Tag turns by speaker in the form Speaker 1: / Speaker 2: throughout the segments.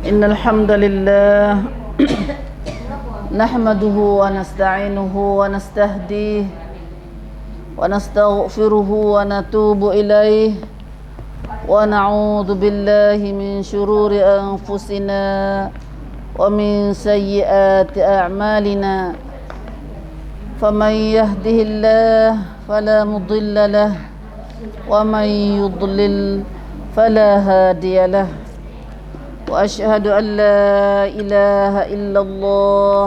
Speaker 1: Innal hamdalillah nahmaduhu wa nasta'inuhu wa nastahdihi wa nastaghfiruhu wa natubu ilayhi wa na'udzu billahi min shururi anfusina wa min sayyiati a'malina faman yahdihillahu fala mudilla lahu wa man yudlil فلا هادي له وأشهد أن لا إله إلا الله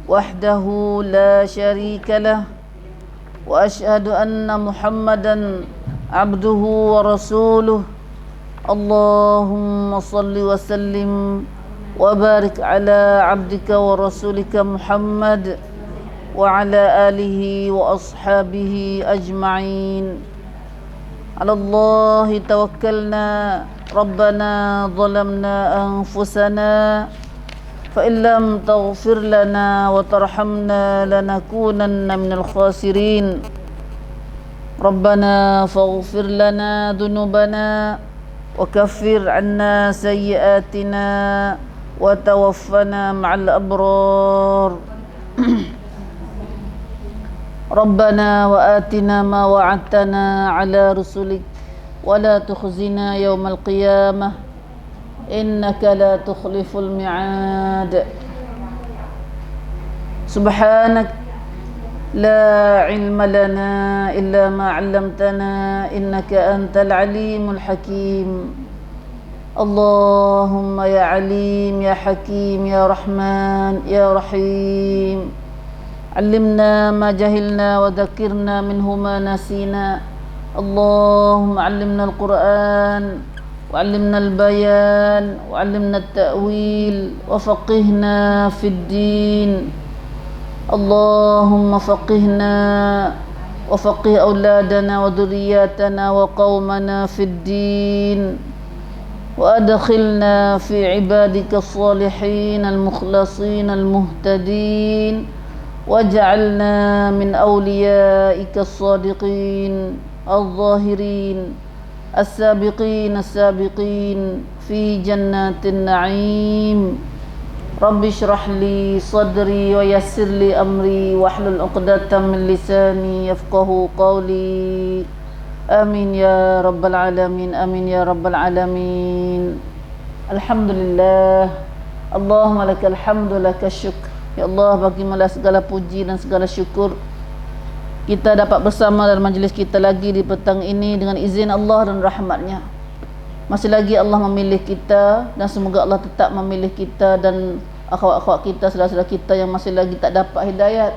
Speaker 1: وحده لا شريك له وأشهد أن محمدا عبده ورسوله اللهم صل وسلم وبارك على عبدك ورسولك محمد وعلى آله وأصحابه أجمعين على الله توكلنا ربنا ظلمنا أنفسنا فإن لم تغفر لنا وترحمنا لنكونن من الخاسرين ربنا فاغفر لنا ذنوبنا وكفر عنا سيئاتنا وتوفنا مع الأبرار ربنا وآتنا ما وعدتنا على رسلك ولا تخزنا يوم القيامة إنك لا تخلف الميعاد سبحانك لا علم لنا إلا ما علمتنا إنك أنت العليم الحكيم اللهم يا عليم يا حكيم يا رحمن يا رحيم علمنا ما جهلنا وذكرنا منه ما نسينا اللهم علمنا القرآن وعلمنا البيان وعلمنا التأويل وفقهنا في الدين اللهم فقهنا وفقه أولادنا وذرياتنا وقومنا في الدين وأدخلنا في عبادك الصالحين المخلصين المهتدين وجعلنا من أوليائك الصادقين الظاهرين السابقين في جنات النعيم رب اشرح لي صدري ويسر لي أمري واحلل عقدة من لساني يفقه قولي آمين يا رب العالمين آمين يا رب العالمين الحمد لله اللهم لك الحمد لك الشكر. Ya Allah, bagimalah segala puji dan segala syukur kita dapat bersama dalam majlis kita lagi di petang ini dengan izin Allah dan rahmatnya. Masih lagi Allah memilih kita dan semoga Allah tetap memilih kita dan akhwat-akhwat kita, saudara-saudara kita yang masih lagi tak dapat hidayat,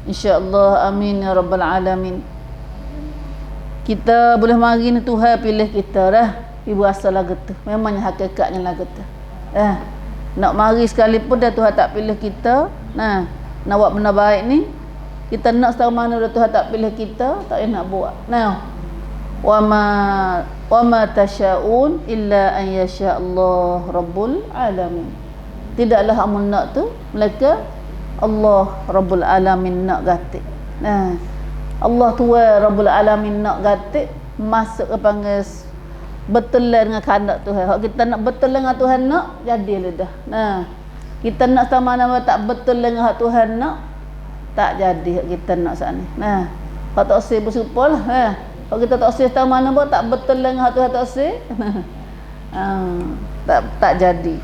Speaker 1: insya-Allah. Amin ya rabbal alamin. Kita boleh mari ni Tuhan pilih kita dah. Ibu asal lagu tu memangnya hakikatnya lagu tu. Nak mari sekalipun dah Tuhan tak pilih kita. Nak buat benda baik ni, kita nak setahu mana dah Tuhan tak pilih kita, tak payah nak buat. Wa ma tasyaun illa an yasha Allah rabbul alamin. Tidaklah amun nak tu melainkan Allah rabbul alamin nak gatik. Allah Tuhan rabbul alamin nak gatik masuk ke panggil betul dengan kehendak Tuhan. Kalau kita nak betul dengan Tuhan nak, jadilah dah. Kita nak sama mana tak betul dengan hak Tuhan nak, tak jadi hak kita nak saat ni. Kalau tak usah bersyukur lah. Kalau kita tak usah sama mana pun tak betul dengan hak Tuhan tak usah. Tak jadi.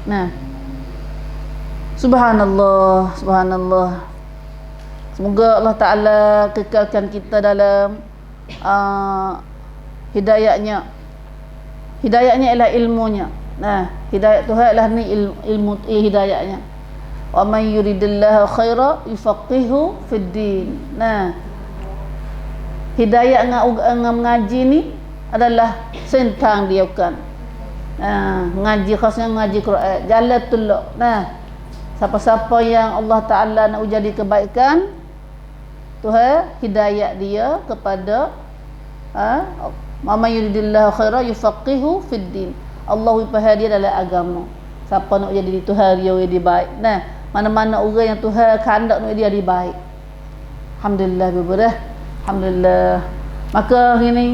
Speaker 1: Subhanallah, subhanallah. Semoga Allah Ta'ala kekalkan kita dalam hidayahnya. Hidayahnya ialah ilmunya. Hidayah Tuhan ialah ni ilmu hidayahnya. Wa man yuridillahu khaira yufaqihu fid din. Hidayah dengan mengaji ni adalah sentang dia kan. Ngaji khasnya ngaji Quran. Jalan tuluk. Siapa-siapa yang Allah Ta'ala nak jadi kebaikan, Tuhan hidayah dia kepada Mama yuridillahu khaira yufaqihu fid din. Allah faham dia dalam agama. Siapa nak jadi Tuhan dia jadi baik. Mana-mana orang yang Tuhan kehendak nak dia jadi baik. Alhamdulillah berberah. Alhamdulillah. Maka hari ni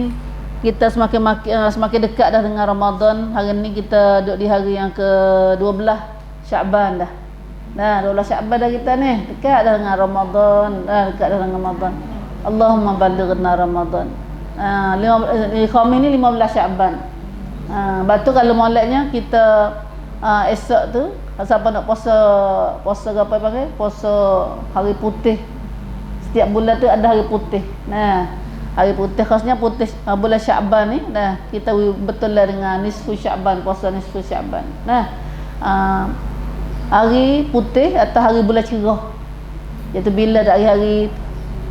Speaker 1: kita semakin dekat dah dengan Ramadan. Hari ni kita duduk di hari yang ke-12 Syaban dah. Nah, 12 Syaban dah kita ni. Dekat dah dengan Ramadan. Dekat dah dengan Ramadan. Allahumma balighna Ramadan. Khamis ni 15 Syaban. Lepas tu kalau moleknya kita esok tu siapa nak puasa apa panggil? Puasa hari putih. Setiap bulan tu ada hari putih. Nah, hari putih khasnya putih bulan Syaban ni. Nah, kita betul lah dengan nisfu Syaban, puasa nisfu Syaban. Nah, hari putih atau hari bulan cerah. Iaitu bila ada hari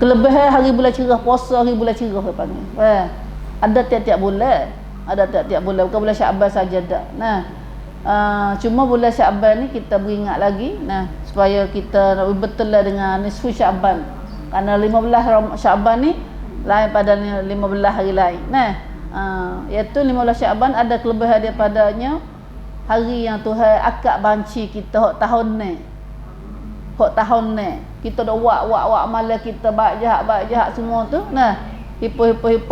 Speaker 1: kelebihan hari bulan cerah, puasa hari bulan cerah dia panggil. Ada tiap-tiap bulan. Ada tiap-tiap bulan, bukan bulan Syaban saja dak. Nah, cuma bulan Syaban ni kita beringat lagi, nah, supaya kita betul lah dengan nisfu Syaban. Kerana 15 Syaban ni lain pada 15 hari lain. Nah, iaitu 15 Syaban ada kelebihan daripadanya hari yang Tuhan akad banci kita hok tahun ni. Hok tahun ni kita dah wak malam kita baik jahat semua tu. Nah, hipo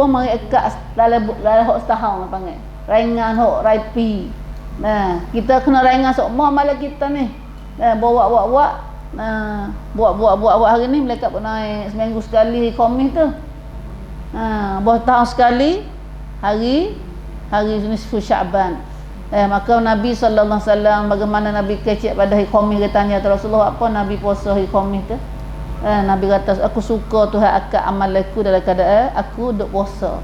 Speaker 1: mari akad dalam hok setahun panggil. Raingan hok raipi. Nah, kita kena raingan semua malam kita ni. Nah, buat. Nah, buat hari ni mereka pun naik seminggu sekali Khamis tu. Buat tahun sekali hari nisfu Syaban. Maka Nabi sallallahu alaihi wasallam bagaimana Nabi kecek pada hari Khamis, dia tanya Rasulullah apa Nabi puasa hari Khamis tu. Nabi kata aku suka Tuhan akad amal aku dalam keadaan aku duk puasa.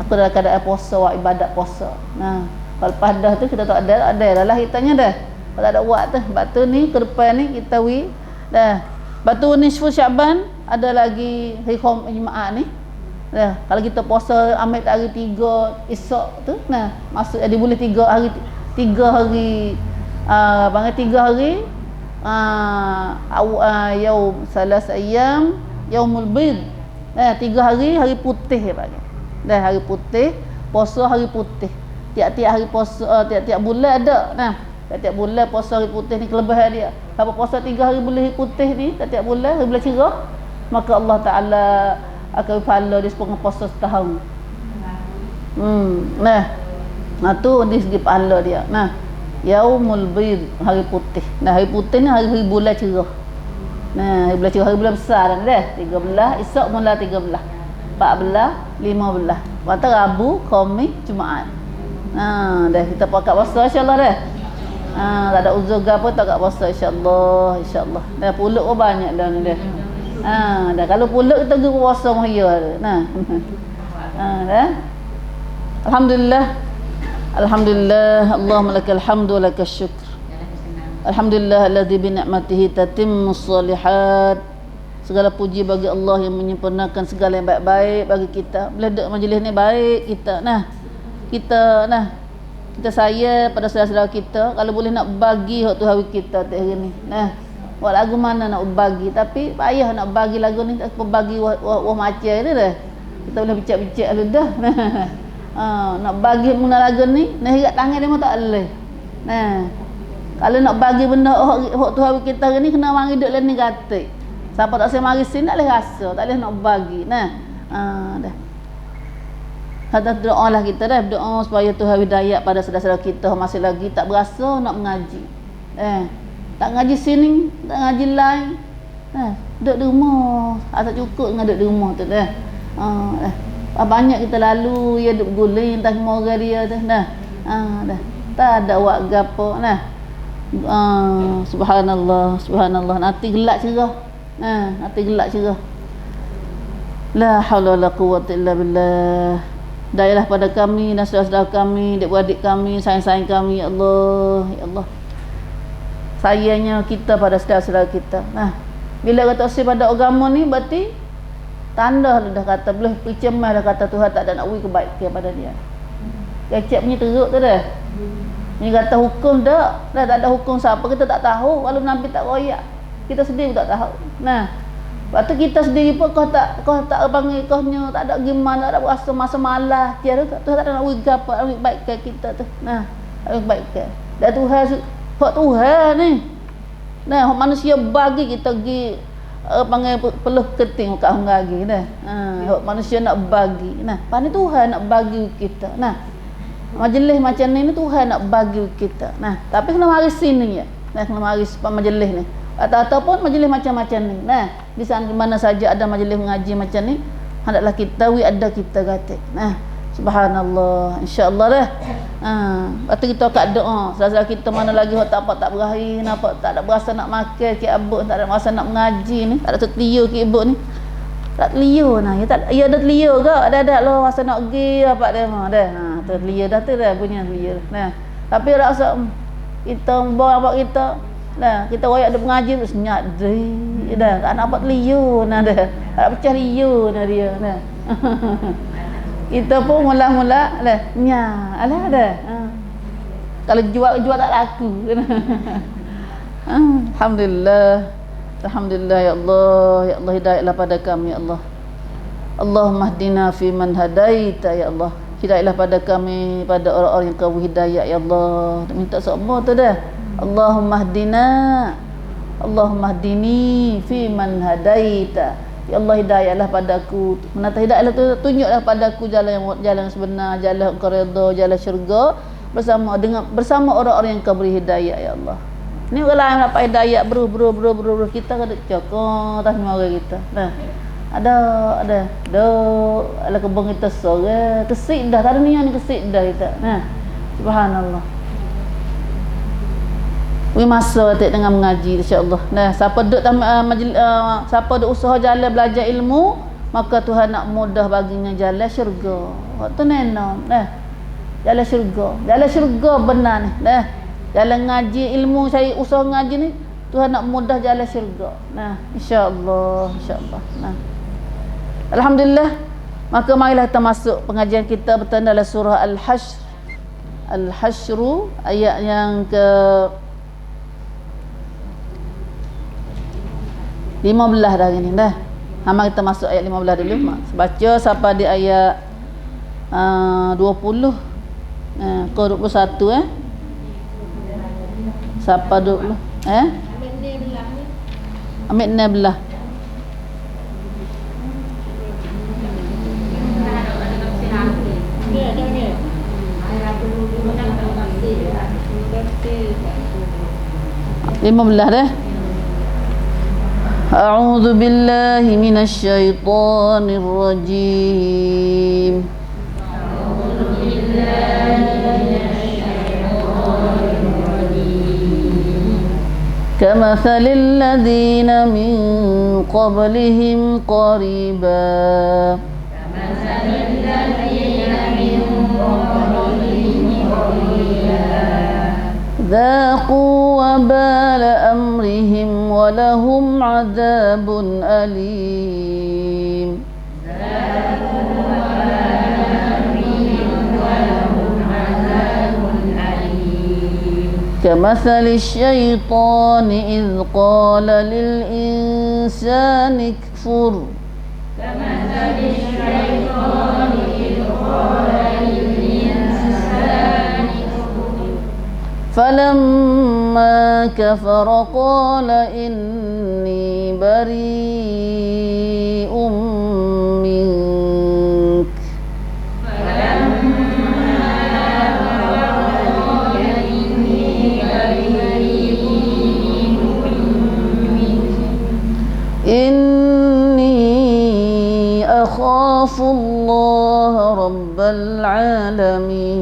Speaker 1: Aku dalam keadaan puasa wa ibadat puasa. Nah, kalau pada tu kita tak ada lah hitanya dah. Kalau tak ada buat tu, sebab tu ni ke depan ni kita dah. Batu nisfu Syaban ada lagi hari Jumaat ni. Nah, kalau kita puasa ambil hari 3 esok tu, nah, masuk jadi boleh 3 hari bangga 3 hari yaum salas ayyam yaumul bid. Nah, 3 hari putih dia panggil. Dah hari putih, puasa hari putih. Tiap-tiap hari puasa tiap-tiap bulan ada. Nah, tiap-tiap bulan puasa hari putih ni kelebihan dia. Kalau puasa 3 hari boleh putih ni tiap-tiap bulan hari bulan cerah, maka Allah Taala akan pahala dia sepuluh puasa setahun. Nah tu di segi pahala dia. Nah, yaumul bid hari putih. Nah, hari putih ni hari bulan cerah. Nah, hari bulan cerah hari bulan besar dah. 13 esok mula 13. 14, 15. Lepas Rabu, Khamis, Jumaat. Dah kita pakat puasa insya-Allah dah. Tak ada uzur ke apa tak kat puasa insya-Allah. Dah puluk pun banyak dah ni dah. Dah kalau pulak kita pergi puasa mahya. Nah. Dah. Alhamdulillah. Allahumma lakal hamdu wa lakal syukr. Alhamdulillah alladzi bi ni'matihi tatimmus shalihat. Segala puji bagi Allah yang menyempurnakan segala yang baik-baik bagi kita. Bila duduk majlis ni baik kita. Nah, kita saya pada saudara-saudara kita kalau boleh nak bagi hak tu hari kita tak hari ni. Nah, buat lagu mana nak bagi, tapi payah nak bagi lagu ni, tak bagi wah macam ni dah. Kita boleh bicak-bicak dulu dah. Nak bagi guna lagu ni, nak hirat tangan dia pun tak boleh. Nah, kalau nak bagi benda hak tu hari kita hari ni kena mari duduk lain ni kata. Siapa tak saya mari sini tak boleh rasa, tak boleh nak bagi. Nah, dah. Kata doa lah kita dah, berdoa supaya Tuhan hidayah pada saudara-saudara kita masih lagi tak berasa nak mengaji. Tak ngaji sini, tak ngaji lain. Duduk di rumah. Tak cukup dengan duduk di rumah tu dah. Banyak kita lalu ya duduk guling entah semua orang dia tu. Dah. Tak ada buat gapo. Subhanallah. Nanti gelak cerah. Nanti gelak cerah. La haula wala quwwata illa billah. Dayalah pada kami dan saudara-saudara kami, adik-adik kami, sayang-sayang kami, ya Allah, ya Allah. Sayangnya kita pada saudara-saudara kita. Nah, bila kata usia pada agama ni berarti tanda dah kata boleh percemah dah kata Tuhan tak ada nak beri kebaikan pada dia. Kecek punya teruk tu dah. Ni kata hukum dah tak ada hukum siapa kita tak tahu, kalau Nabi tak royak. Kita sendiri tak tahu. Nah, waktu kita sendiri pun kau tak panggil kaunya tak ada gimana, tak ada rasa masa malas. Tiada Tuhan tak ada nak beri apa, nak baikkan kita tu. Nah, nak baikkan. Dan Tuhan hak Tuhan ni. Nah, manusia bagi kita pergi panggil peluh keting kat hang lagi dah. Hak manusia nak bagi. Nah, pani Tuhan nak bagi kita. Nah, majlis macam ni Tuhan nak bagi kita. Nah, tapi kena mari sini ya. Nah, kena mari majlis ni. Ataupun majlis macam-macam ni. Nah, di sana mana saja ada majlis mengaji macam ni, hendaklah kita ada kita kata. Nah, subhanallah, insya-Allah dah. Lepas tu kita kat doa. Selasa kita mana lagi tak berakhir, nampak tak ada berasa nak makan ke abuk, tak ada berasa nak mengaji ni, tak ada terteliur ke ibu ni. Tak terteliur nah, ya ada terteliur ke? Ada lah rasa nak pergi apa dia mah dah. Terteliur dah tu dah punya terteliur. Nah, tapi rasa kita bawa abak kita. Nah, kita royak ada mengaji tu senyap dah. Tak nak apa terteliur nah dah. Tak nak pecah liur nah dia nah. Kita pun mula-mula lah nya alah dah. Kalau jual tak laku. Alhamdulillah. Alhamdulillah ya Allah, ya Allah hidayahlah pada kami ya Allah. Allahumma hdina fi man hadaita ya Allah. Hidayahlah pada kami pada orang-orang yang kau hidayah ya Allah. Minta semua tu dah. Allahumma hdina. Allahumma hdini fi man hadaita. Ya Allah hidayahlah padaku. Menata hidayahlah tu tunjuklah padaku jalan sebenar, jalan engkau redha, jalan syurga bersama orang-orang yang kau beri hidayah ya Allah. Ni orang lain dapat hidayah bro kita kena cakap tak semua orang kita. Nah. Ada ala kebun kita sore kesik dah tak ada niat ni kesik dah kita. Nah. Subhanallah. We masa tak dengan mengaji insya-Allah. Nah, siapa duk siapa duk usaha jalan belajar ilmu, maka Tuhan nak mudah baginya jalan syurga. Waktu nenon. Nah. Jalan syurga. Jalan syurga benar ni. Nah. Jalan ngaji ilmu saya usaha ngaji ni Tuhan nak mudah jalan syurga. Nah, insya-Allah. Nah. Alhamdulillah. Maka marilah kita masuk pengajian kita bertanda dalam surah Al-Hashr. Al-Hasyru ayat yang ke 15 dah ni dah. Mari kita masuk ayat 15 dulu. Baca sampai di ayat 20 ke 21 Sampai 20 ambil ni belah. Lima belah dah. A'udzu billahi minasy syaithanir rajim. A'udzu billahi minasy syaithanir rajim. Kamathalil ladzina min qablihim qariba. Kamathalil ladzina min qablihim qariba. ذاقوا وبال أمرهم ولهم عذاب أليم ذاقوا وبال أمرهم ولهم عذاب أليم كمثل الشيطان إذ قال للإنسان اكفر كمثل الشيطان إذ قال فلما كفر قال إني بريء منك إني أخاف الله رب العالمين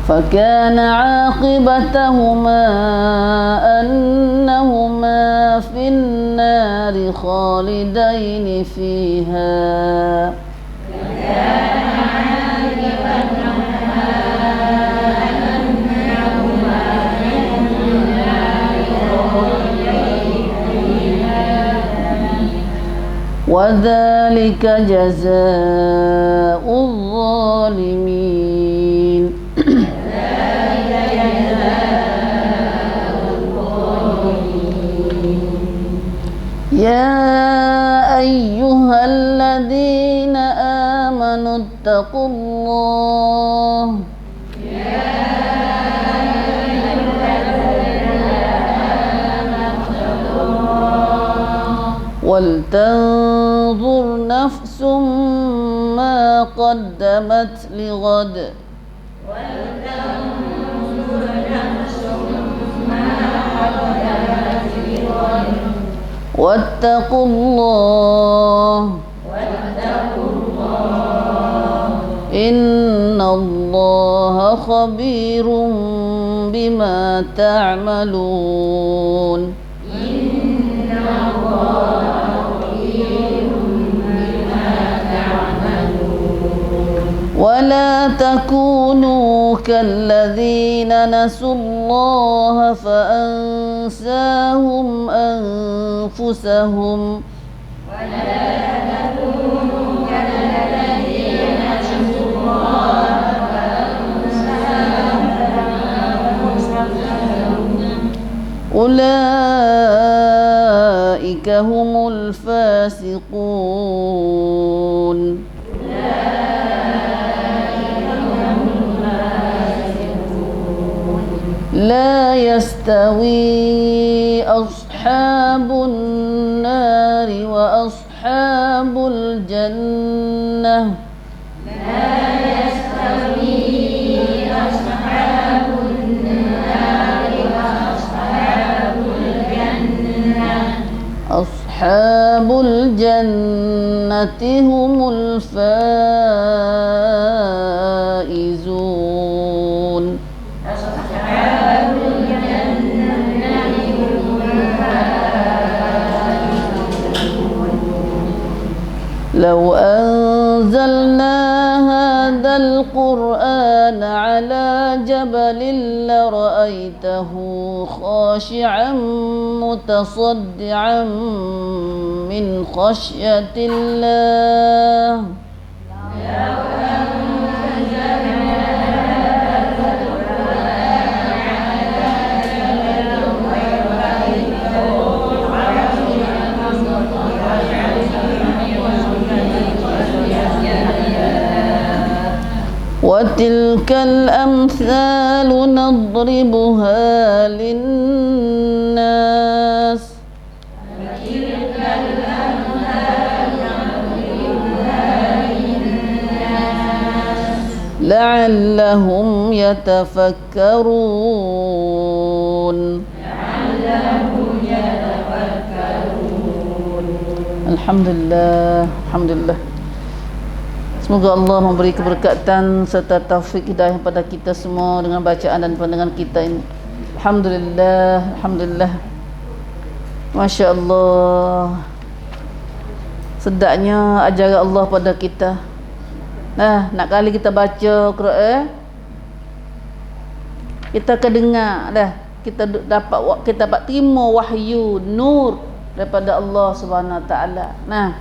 Speaker 1: فكان عاقبتهما أنهما في النار خالدين فيها وذلك جزاء الظالمين يا أيها الذين آمنوا wattaqullah. ولتنظر نفس ما قدمت لغد واتقوا الله إن الله خبير بما تعملون ولا تكونوا كالذين نسوا الله فأنساهم أنفسهم أولئك هم الفاسقون لا يستوي أصحاب النار وأصحاب الجنة أصحاب الجنة هم الفائزون لو أنزلنا هذا القرآن على جبل لرأيته خاشعا متصدعا من خشية الله وتلك الأمثال نضربها للناس لعلهم يتفكرون Alhamdulillah, Alhamdulillah. Semoga Allah memberi keberkatan serta taufik hidayah kepada kita semua dengan bacaan dan pandangan kita ini. Alhamdulillah, Alhamdulillah. Masya Allah. Sedapnya ajaran Allah pada kita. Nah, nak kali kita baca Quran, kita akan dengar dah. Kita dapat terima wahyu nur daripada Allah Subhanahu Wa Taala. Nah,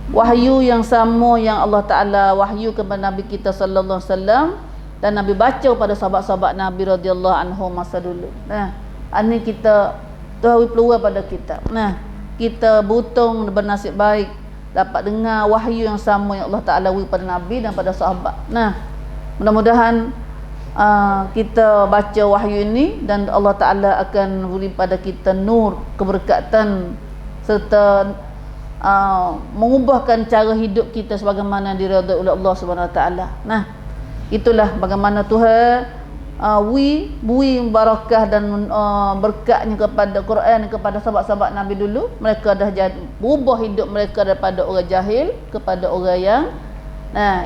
Speaker 1: wahyu yang sama yang Allah Ta'ala wahyu kepada Nabi kita sallallahu alaihi wasallam dan Nabi baca pada sahabat-sahabat Nabi radhiyallahu anhum masa dulu. Nah, ini kita tahu peluang pada kita. Nah, kita beruntung bernasib baik dapat dengar wahyu yang sama yang Allah Ta'ala beri pada Nabi dan pada sahabat. Nah, mudah-mudahan kita baca wahyu ini dan Allah Ta'ala akan beri pada kita nur, keberkatan serta mengubahkan cara hidup kita sebagaimana diridai oleh Allah Subhanahu Wa Taala. Nah, itulah bagaimana Tuhan beri barakah dan berkatnya kepada Quran kepada sahabat-sahabat Nabi dulu. Mereka dah berubah hidup mereka daripada orang jahil kepada orang yang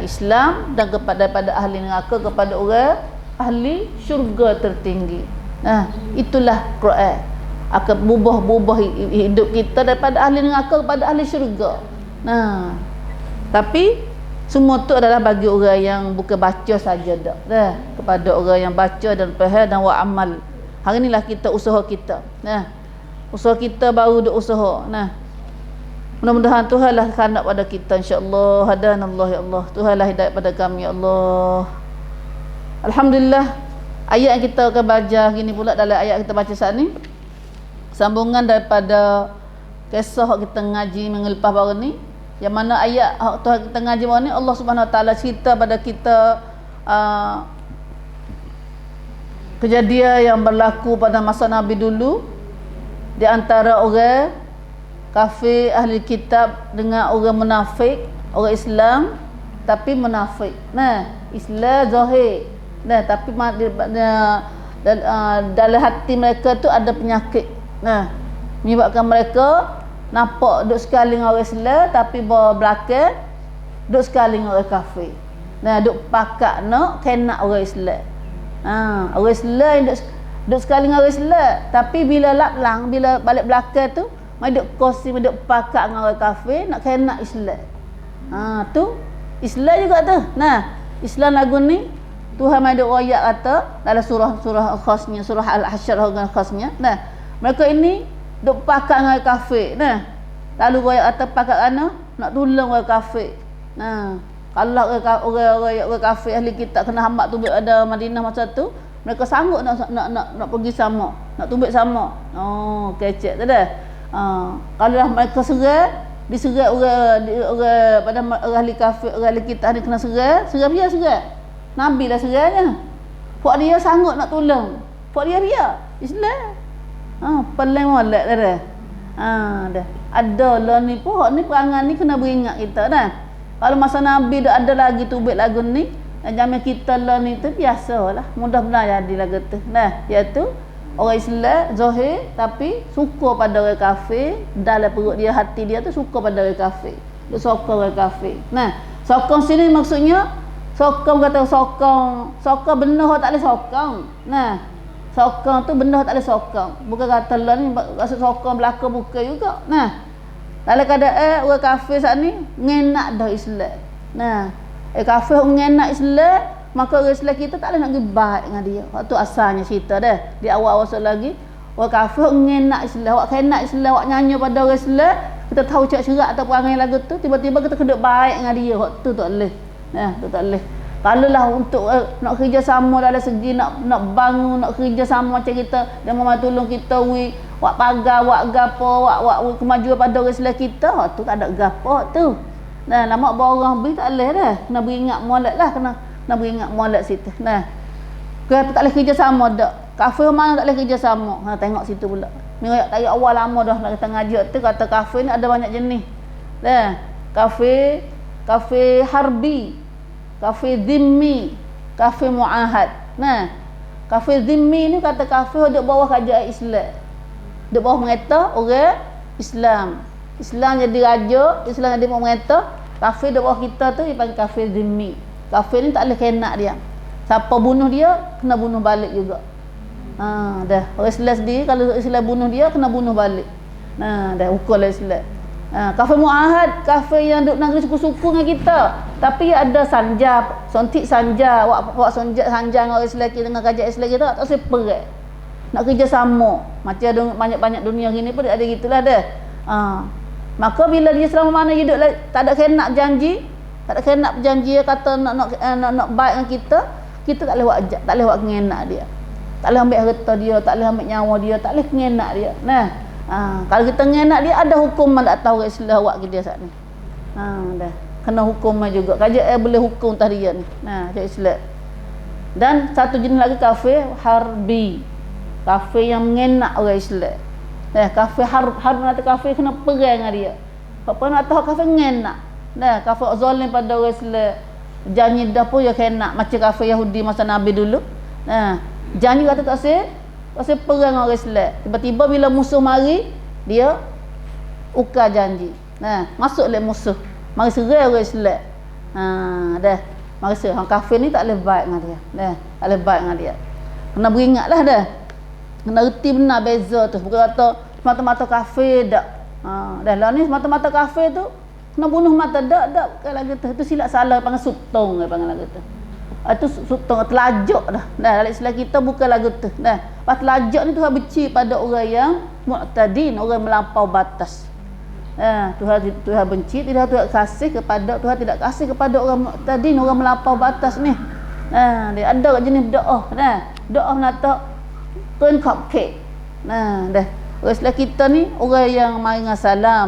Speaker 1: Islam dan daripada ahli neraka kepada orang ahli syurga tertinggi. Nah, itulah Quran akan berubah hidup kita daripada ahli neraka kepada ahli syurga. Nah, tapi semua tu adalah bagi orang yang bukan baca saja dak. Dah, kepada orang yang baca dan faham dan wa amal. Hari inilah kita usaha kita. Nah, usaha kita baru dak usaha. Nah, mudah-mudahan Tuhanlah kehendak pada kita insya-Allah. Hadanallah ya Allah. Tuhanlah hidayah pada kami ya Allah. Alhamdulillah. Ayat yang kita akan baca gini pula dalam ayat kita baca saat ni. Sambungan daripada kisah kita ngaji minggu lepas baru ni. Yang mana ayat Tuhan kita ngaji ni Allah Subhanahu Wa Taala cerita pada kita kejadian yang berlaku pada masa Nabi dulu di antara orang kafir ahli kitab dengan orang munafik, orang Islam tapi munafik. Nah, Islam zahir. Nah, tapi dalam hati mereka tu ada penyakit. Nah, menyebabkan mereka nampak duduk sekali dengan orang Islam tapi belakang duduk sekali dengan orang kafir. Nah, duduk pakak nak kena orang Islam. Orang Islam duduk sekali dengan orang Islam tapi bila laplang, bila balik belakang tu mai duduk kosi, duduk pakak dengan orang kafir nak kena Islam. Tu Islam juga tu. Nah, Islam lagu ni Tuhan mai duk royak kata dalam surah khasnya, surah Al-Hasyr khasnya. Nah, mereka ini duk pakak dengan kafir. Nah, lalu royak kata pakak kerana nak tolong orang kafir. Nah, kalau orang kafir ahli kitab kena hambak tu ada Madinah masa tu, mereka sanggup nak pergi sama, nak tumbuk sama. Oh, kecek tu dah. Kalau mereka diserang orang pada ahli kafir, orang ahli kitab ni kena serang dia serang. Nabi lah serangnya. Pak dia sanggup nak tolong. Pak dia Islam. Paling molek dah. Dah. Ada lah ni pun ni perangai ni kena beringat kita dah. Kalau masa Nabi dah ada lagi tubik lagu ni, jamin kita lah ni tu biasalah. Mudah-mudahan jadi lagu tu. Nah, iaitu orang Islam zahir tapi suka pada orang kafir, dalam perut dia, hati dia tu suka pada orang kafir. Dia sokong orang kafir. Nah, sokong sini maksudnya sokong kata sokong benar tak boleh sokong. Nah, sokong tu benar tak boleh sokong. Bukan kata lah ni maksud sokong belaka bukan juga. Nah, dalam keadaan orang kafir saat ni ngenak dah Islam. Nah, kafir ngenak Islam, maka orang Islam kita tak boleh nak pergi baik dengan dia. Waktu asalnya cerita dah. Di awal-awal lagi orang kafir ngenak Islam, awak kenak Islam, awak nyanyi pada orang Islam, kita tahu cerak atau perangai lagu tu, tiba-tiba kita kena baik dengan dia. Waktu tu tak boleh. Nah, tu tak boleh. Kalau lah untuk nak kerja sama dalam segi nak bangun, nak kerja sama macam kita, dia mau tolong kita wak pagar, wak gapo, wak kemajuan pada orang Islam kita, tu tak ada gapo tu. Nah, lama borang beri tak boleh dah. Kena beringat molek lah, kena beringat molek situ. Nah, kita tak boleh kerja sama dak. Kafir mana tak boleh kerja sama. Tengok situ pula. Ni dari awal lama dah nak kita ngaji tu kata kafir ni ada banyak jenis. Dah, kafir harbi, kafir zimmi, kafir muahad. Nah, kafir zimmi ni kata kafir duduk bawah kerajaan Islam. Duduk bawah mereka orang Islam. Islam jadi raja, Islam jadi pemerintah. Kafir duduk bawah kita tu dipanggil kafir zimmi. Kafir ni tak boleh kena dia. Siapa bunuh dia kena bunuh balik juga. Dah. Orang Islam sendiri kalau Islam bunuh dia kena bunuh balik. Dah hukum Islam. Kafir muahad, kafir yang duduk negeri suku-suku dengan kita tapi ada sanja, sontik sanja, wak sanja dengan orang Islam kita, dengan kerajaan Islam kita tak usah perang. Nak kerja sama. Macam ada banyak dunia gini pun ada gitulah dah. Maka bila dia selama mana hidup tak ada kena janji, tak ada kena berjanji kata nak baik dengan kita tak boleh buat ngenak dia. Tak boleh ambil harta dia, tak boleh ambil nyawa dia, tak boleh ngenak dia. Nah, kalau kita ngenak dia ada hukuman tak tahu Islam awak dia saat ni. Dah. Kena hukuman juga. Kerajaan boleh hukum tadi dia ni. Nah, dia Islam. Dan satu jenis lagi kafir harbi. Kafir yang mengenak orang Islam. Kafir harb nanti kafir kena perang dengan dia. Apa nak tahu kafir mengenak. Kafir zalim pada orang Islam. Janji dah pun dia kena macam kafir Yahudi masa Nabi dulu. Janji kata tak saya perang dengan orang Islam. Tiba-tiba bila musuh mari, dia ukar janji. Masuk le musuh. Mari serang orang Islam. Dah. Mari serang. Kafir ni tak boleh baik dengan dia. Tak boleh baik dengan dia. Kena beringatlah dah. Kena reti benar beza tu. Bukan kata semata-mata kafir dak. Dah lah ni semata-mata kafir tu kena bunuh mata dak bukan lagu tu. Itu silap salah panggil sutong panggil lagu tu. Itu sutong telajak dah. Dalam Islam kita bukan lagu tu. Pas telajak ni Tuhan benci pada orang yang mu'tadin, orang melampau batas. Tuhan benci, Tuhan tidak kasih kepada orang mu'tadin, orang melampau batas ni. Dia ada jenis doa. Doa nak tak turn cupcake. Dah. Orang Islam kita ni orang yang mari dengan salam.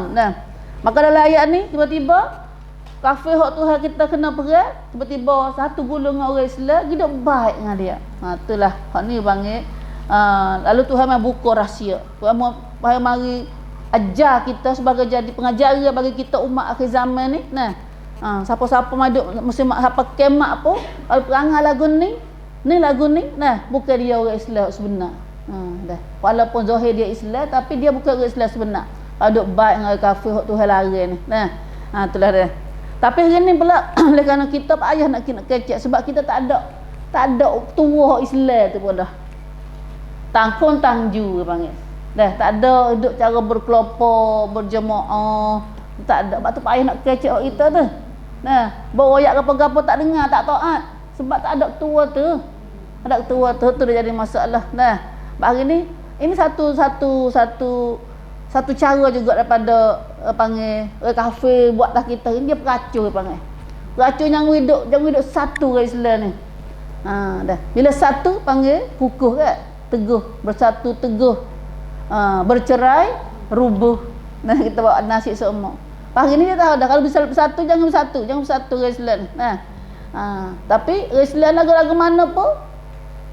Speaker 1: Maka dalam ayat ni tiba-tiba kafir hak Tuhan kita kena perang, tiba-tiba satu golongan orang Islam hidup baik dengan dia. Itulah hak ni panggil lalu Tuhan mai buka rahsia. Tuhan mari ajar kita sebagai jadi pengajaran bagi kita umat akhir zaman ni. Nah, siapa-siapa maduk mesti siapa kemak pun kalau perangai lagu ni lagu ni, nah bukan dia orang Islam sebenar. Dah. Walaupun zahir dia Islam tapi dia bukan orang Islam sebenar. Aduk baik dengan kafir hak Tuhan larang ni. Nah, itulah dia. Tapi hari ni pula oleh kerana kita payah nak kecek sebab kita tak ada tua Islam tu pun dah. Tangkun tangju panggil. Dah tak ada duduk cara berkelompok, berjemaah. Tak ada. Sebab tu payah nak kecek orang kita tu. Nah, beroyak apa-apa tak dengar, tak taat. Sebab tak ada tua tu. Ada tua tu dah jadi masalah. Nah, hari ni ini satu cara juga daripada panggil kafir buatlah kita ni dia peracun panggil. Peracun yang hidup satu orang Islam ni. Dah. Bila satu panggil kukuh kan? Teguh, bersatu teguh. Bercerai rubuh. Nah, kita buat nasib semua. Pagi ni dia tahu dah kalau bisa bersatu jangan bersatu orang Islam. Nah. Tapi orang Islam lagu-lagu mana pun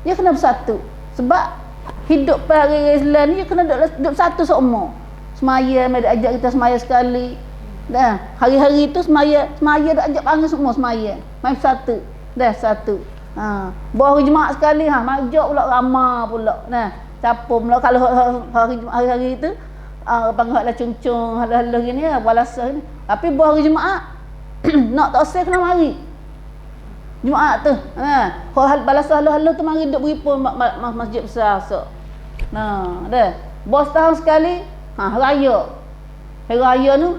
Speaker 1: dia kena bersatu. Sebab hidup pada orang Islam ni dia kena duduk satu semua. Semaya mai ajak kita semaya sekali. Dah, hari-hari tu semaya dah ajak panggil semua semaya. Mai satu. Dah satu. Bawa jemaah sekali mai ajak pula ramai pula. Nah, capum pula kalau hari-hari tu panggil lah cung-cung hal-hal gini balasa ni. Tapi bawa hari Jumaat nak tak usah kena mari. Jumaat tu. Hal balasa hal-hal tu mari duk beripun masjid besar so. Nah, dah. Bos tahun sekali raya. Hari raya tu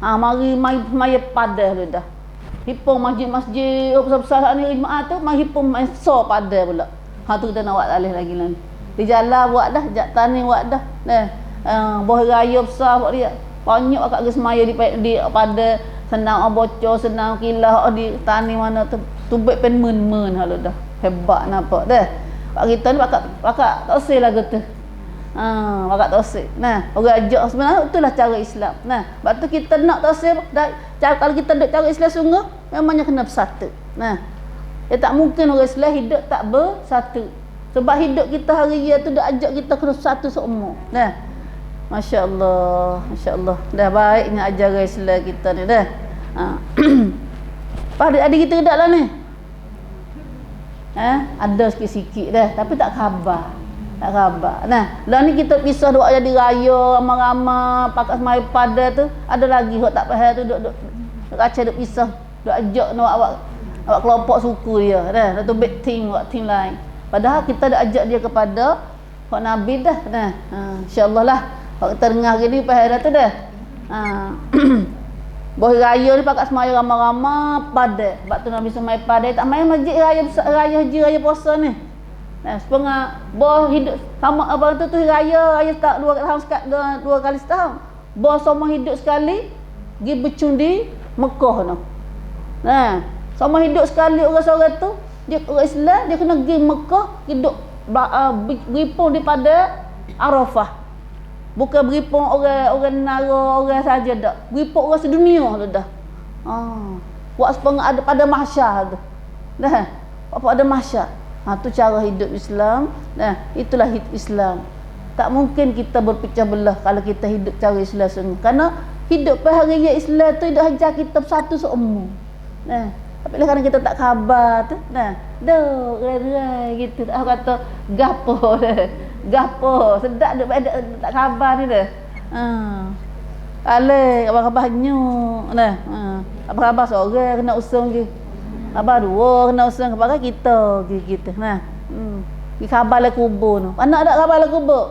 Speaker 1: mari mai pada tu dah. Hipung masjid-masjid besar-besar ni Jumaat tu mai hipung mai so pada pula. Tu kita nak buat alih lagi lah ni. Di jalan buat dah, jak tani buat dah. Buah raya besar buat dia. Banyak akak ke semaya di pada senang bocor, senang kilah di tani mana tu tubik pen men halu dah. Hebat nampak dah. Pak kita ni pakak tak usah lah kata. Pakak tak usah. Nah, orang ajak sebenarnya itulah cara Islam. Nah, sebab tu kita nak tak usah kalau kita duk cara Islam sungguh memangnya kena bersatu. Nah, tak mungkin orang Islam hidup tak bersatu. Sebab hidup kita hari dia tu dah ajak kita kena satu semua. Nah. Masya-Allah, masya-Allah. Dah baiknya ajaran Islam kita ni dah. Adik-adik kita dak lah ni. Ada sikit-sikit dah, tapi tak khabar. Tak khabar. Nah, lah ni kita pisah duk jadi raya ramai-ramai, pakat semai pada tu, ada lagi hok tak faham tu duk kaca duk pisah, duk ajak nak awak kelompok suku dia dah. Tu big team buat team lain. Padahal kita dah ajak dia kepada hak Nabi dah. Nah, insya-Allah lah. Kalau kita dengar gini pahal tu dah. Boh raya ni pakat semaya ramai-ramai pada. Sebab tu Nabi semai pada tak main masjid raya haji raya puasa ni. Nah, setengah boh hidup sama abang tu raya tak dua kali setahun. Boh semua hidup sekali pergi bercundi Mekah tu. Nah, sama hidup sekali orang-orang tu dia orang Islam dia kena pergi Mekah hidup beripun daripada Arafah. Bukan beripun orang nara orang saja dak. Beripun orang sedunia tu dah. Buat sepengah ada pada mahsyar tu. Dah. Apa ada mahsyar. Tu cara hidup Islam. Nah, itulah hidup Islam. Tak mungkin kita berpecah belah kalau kita hidup cara Islam sungguh. Kerana hidup perharian Islam tu hidup hajar kita bersatu seumur. Nah, tapi kerana kita tak khabar tu, nah, dah rai gitu. Aku kata gapo dah. Gapo sedap duk tak khabar ni dah. Ale khabar nyuk dah. Khabar seorang kena usung je. Khabar dua kena usung khabar kita gitu. Nah. Di khabar la kubur tu. Anak dak khabar la kubur.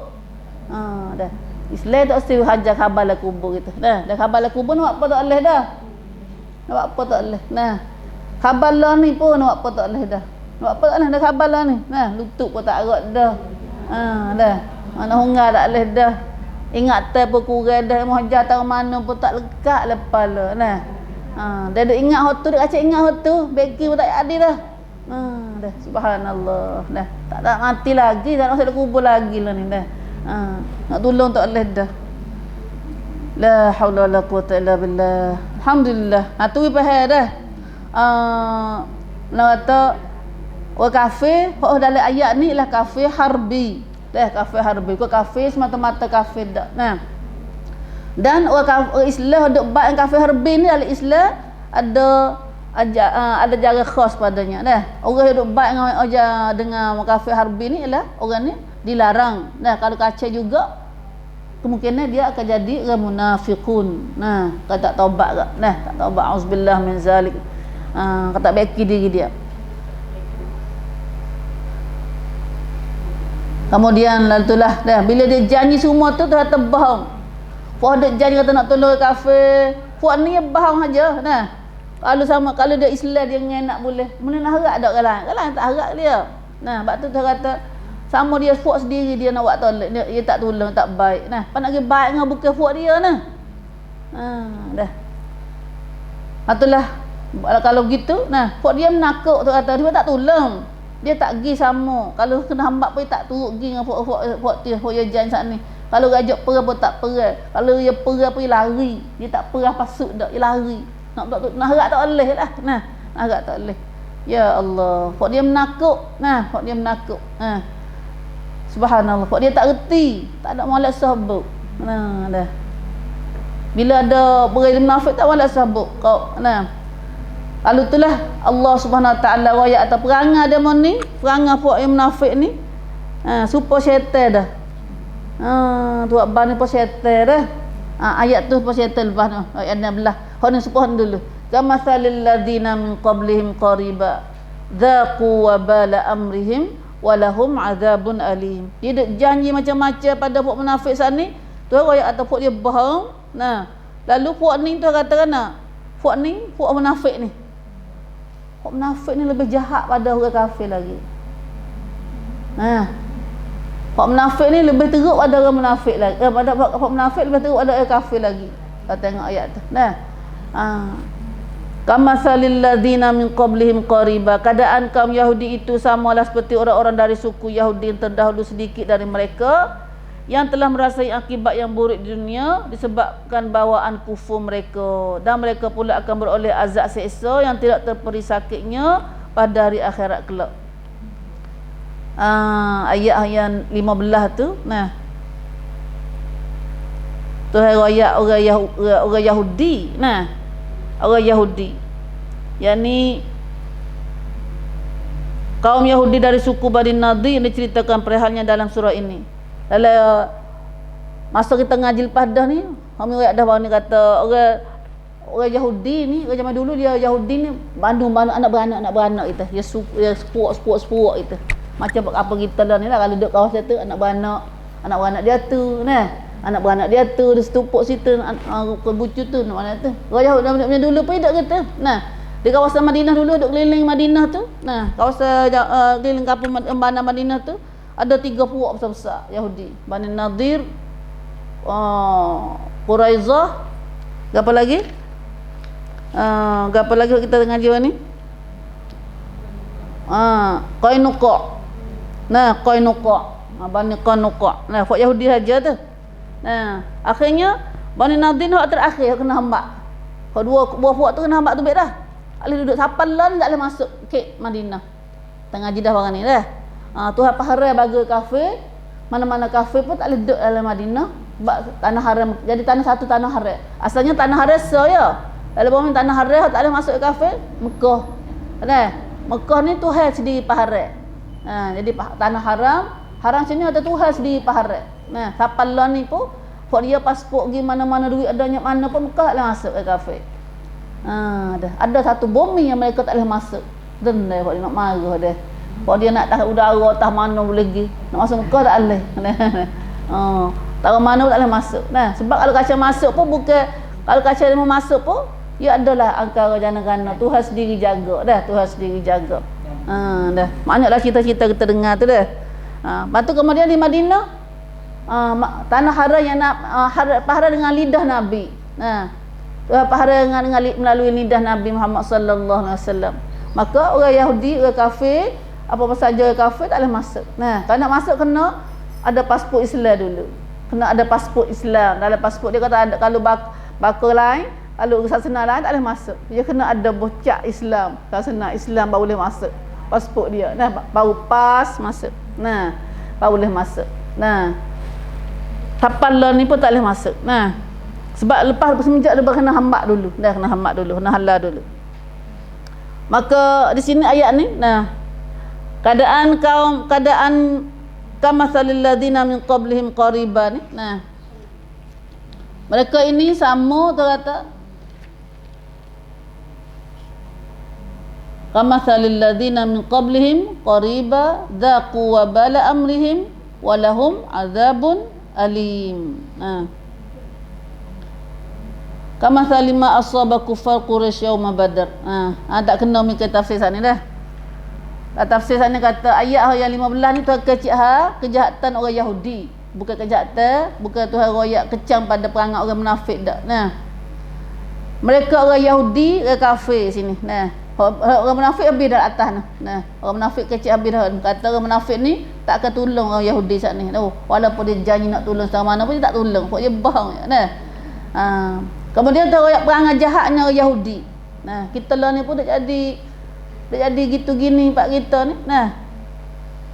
Speaker 1: Dah. Islam tak usah hajar khabar la kubur gitu. Dah khabar la kubur nak apa tak boleh dah. Nak apa tak boleh. Nah. Khabar la ni pun nak apa tak boleh dah. Nak apa tak boleh dah khabar la ni. Nah, lutut pun tak erat dah. Dah. Mana hunggar tak boleh dah. Ingatan pun kurang dah. Muhajar tahu mana pun tak lekat lepas lah. Nah. Dia duk ingat hot tu, dia kacau ingat hot tu. Bagi pun tak ada dah. Dah. Subhanallah. Dah. Tak mati lagi. Tak nak kubur lagi lah ni dah. Nak tolong tak boleh dah. La haula wala quwata illa billah. Alhamdulillah. Tu faham dah. Nak kata orang kafir, dalam ayat ni lah kafir harbi. Dah kafir harbi. Kau kafir semata-mata kafir dak. Nah. Dan orang Islam duk baik kafir harbi ni dalam Islam ada jaga khas padanya. Dah. Orang yang duk baik dengan kafir harbi ni ialah orang ni dilarang. Nah, kalau kacau juga kemungkinan dia akan jadi orang munafiqun. Nah, kalau tak taubat ke. Nah, tak taubat auzubillah min zalik. Kata baiki diri dia. Kemudian itulah dah bila dia janji semua tu ternyata bohong. Puak ada janji kata nak tolong kafir, puak ni bohong aja. Nah. Kalau dia Islam dia nak boleh. Mana nak harap dak kalah. Kalah tak harap dia. Nah, sebab tu dia kata sama dia puak sendiri dia nak buat tolong, dia tak tolong, tak baik. Nah, apa nak pergi baik dengan bukan puak dia nah. Dah. Itulah kalau gitu, nah, puak dia menakut tu kata dia tak tolong. Dia tak pergi sama. Kalau kena hambak pun tak turut pergi dengan puak dia, puak dia jangan sat ni. Kalau rajak perah pun tak perah. Kalau dia perah pun dia lari. Dia tak perah pasuk dak, dia lari. Nak harap tak boleh lah. Nah, nak harap tak boleh. Ya Allah, puak dia menakut. Nah, puak dia menakut. Subhanallah, kok dia tak reti, tak ada molek sabuk. Nah, dah. Bila ada berilmu munafik tak molek sabuk. Kau nah. Lalu itulah Allah Subhanahu Wa Taala waya atau perangai dia ni, perangai puak yang munafik ni. Supaya syaitan dah. Tuak ban ni pun syaitan dah. Ayat tu pun syaitan lepas tu. Ayat 16. Hon supohan dulu. Kamathalil ladzina min qablihim qariba dzaqu wabala amrihim walahum azabun alim. Dia dak janji macam-macam pada puak munafik saat ni. Tu ayat atau puak dia bohong. Nah, lalu puak ni tu kata kan, puak ni puak munafik ni. Puak munafik ni lebih jahat pada orang kafir lagi. Puak munafik ni lebih teruk pada orang munafik lagi. Pada puak munafik lebih teruk pada orang kafir lagi. Kita tengok ayat tu. Nah. Kamathalil ladzina min qablihim qariba. Keadaan kaum Yahudi itu samalah seperti orang-orang dari suku Yahudi yang terdahulu sedikit dari mereka yang telah merasai akibat yang buruk di dunia disebabkan bawaan kufur mereka, dan mereka pula akan beroleh azab seksa yang tidak terperi sakitnya pada hari akhirat kelak. Ayat yang 15 tu. Nah, tu ayat orang Yahudi. Nah, orang Yahudi, yakni kaum Yahudi dari suku Bani Nadir yang diceritakan perihalnya dalam surah ini. Dalam masa kita ngaji lepas dah ni, kami ayat dah baru ni kata orang Yahudi ni, orang zaman dulu dia Yahudi ni bandung anak beranak kita. Dia sepuak kita. Macam apa kita lah ni lah, kalau duduk kawasan tu anak beranak dia tu nah. Anak beranak dia tu, dia setupuk situ, kebucu tu, mana tu. Orang Yahudi dulu pun hidup kita. Nah, di kawasan Madinah dulu, duduk keliling Madinah tu. Nah, kawasan keliling kampung Bandar Madinah tu, ada 3 puak besar-besar Yahudi. Bani Nadir, Quraizah, apa lagi? Apa lagi kita ngaji ni? Qainuqa. Nah, Qainuqa. Bani Qainuqa. Nah, puak Yahudi saja tu. Nah, akhirnya Bani Nadir hak terakhir kena hambak. Hak dua puak tu kena hambak tu baik dah. Ali duduk sapalan tak boleh masuk ke Madinah. Tengah jidah orang ni dah. Tuhan paharai bagi kafir, mana-mana kafir pun tak boleh duduk dalam Madinah sebab tanah haram. Jadi tanah satu tanah haram. Asalnya tanah haram ya. Kalau bumi tanah haram tak boleh masuk kafir, Mekah. Nah, Mekah ni Tuhan sendiri paharai. Jadi tanah haram sini ada Tuhan sendiri paharai. Nah, sapalan ni pun buat dia pasport pergi mana-mana, duit adanya mana pun Mekah tak boleh masuk ke kafir. Ada satu bumi yang mereka tak boleh masuk. Dan dia buat dia nak marah dia. Buat dia nak tahu udara atas mana boleh pergi. Nak masuk Mekah tak boleh. Tahu mana pun tak boleh masuk. Nah, sebab kalau kaca masuk pun bukan, kalau kaca dia mau masuk pun ia adalah angkara jana-jana Tuhan sendiri jaga dah, Tuhan sendiri jaga. Dah. Banyaklah cerita-cerita kita dengar tu dah. Lepas tu kemudian di Madinah tanah haram yang nak pahala dengan lidah Nabi. Pahala dengan melalui lidah Nabi Muhammad sallallahu alaihi wasallam. Maka orang Yahudi, orang kafir, apa saja orang kafir tak boleh masuk. Nah, kalau nak masuk kena ada pasport Islam dulu. kena ada pasport Islam. Dalam pasport dia kata ada, kalau bakar lain, kalau sasana lain tak boleh masuk. Dia kena ada bocak Islam, sasana Islam baru boleh masuk. Pasport dia. Nah, baru pas masuk. Nah, baru boleh masuk. Nah, kapal ni pun tak boleh masuk. Nah, sebab lepas semenjak dia kena hambak dulu. Dah kena hambak dulu, kena halal dulu. Maka di sini ayat ni, nah, keadaan kamasalil ladzina min qablihim qariban ni. Nah, mereka ini sama tu kata kamasalil ladzina min qablihim qariba dzaqu wa bala amrihim walahum azabun alim. Nah, kama salima asaba kufar Quraisy yauma Badar. Tak kena mikir tafsir sana dah. Tafsir sana kata ayat yang 15 ni tu kejahatan orang Yahudi. Bukan kejahatan, bukan Tuhan royak kecam pada perangai orang munafik dak. Nah, mereka orang Yahudi, orang kafir sini. Nah, orang munafik habis dah atas nah. Nah, orang munafik kecil habis dah. Kata orang munafik ni tak akan tolong orang Yahudi saat ni. Walaupun dia janji nak tolong sama mana pun dia tak tolong. Pokok dia bohong. Nah. Kemudian tu royak perangai jahatnya orang Yahudi. Nah, kita lah ni pun dah jadi gitu gini pak kita ni. Nah,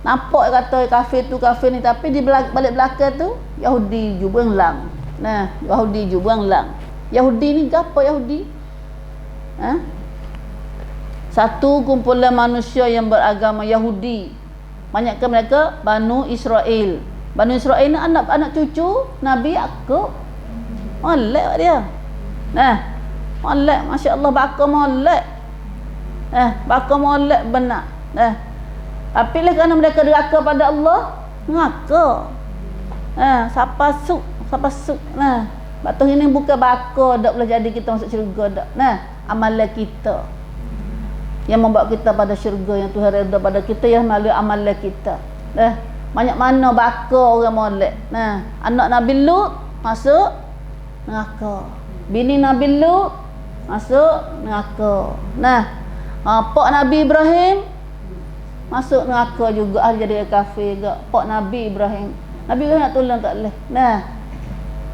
Speaker 1: nampak kata kafir tu kafir ni, tapi di balik belakang tu Yahudi juga lang. Nah, Yahudi juga lang. Yahudi ni apa Yahudi? Satu kumpulan manusia yang beragama Yahudi. Banyakkan mereka Banu Israel. Banu Israel ni anak cucu Nabi Yaqub. Molek dia. Nah, molek, masya-Allah, bakar molek. Bakar molek benar. Tapi lah kerana mereka deraka pada Allah, ngaka. Siapa suk. Nah, batu ini bukan bakar dak boleh jadi kita masuk syurga dak. Nah, amalan kita yang membawa kita pada syurga, yang Tuhan redha pada kita yang melalui amalan kita. Banyak mana bakar orang molek. Nah, anak Nabi Lut masuk neraka. Bini Nabi Lut masuk neraka. Nah, pak Nabi Ibrahim masuk neraka juga, jadi kafir juga. Pak Nabi Ibrahim nak tolong tak boleh. Nah,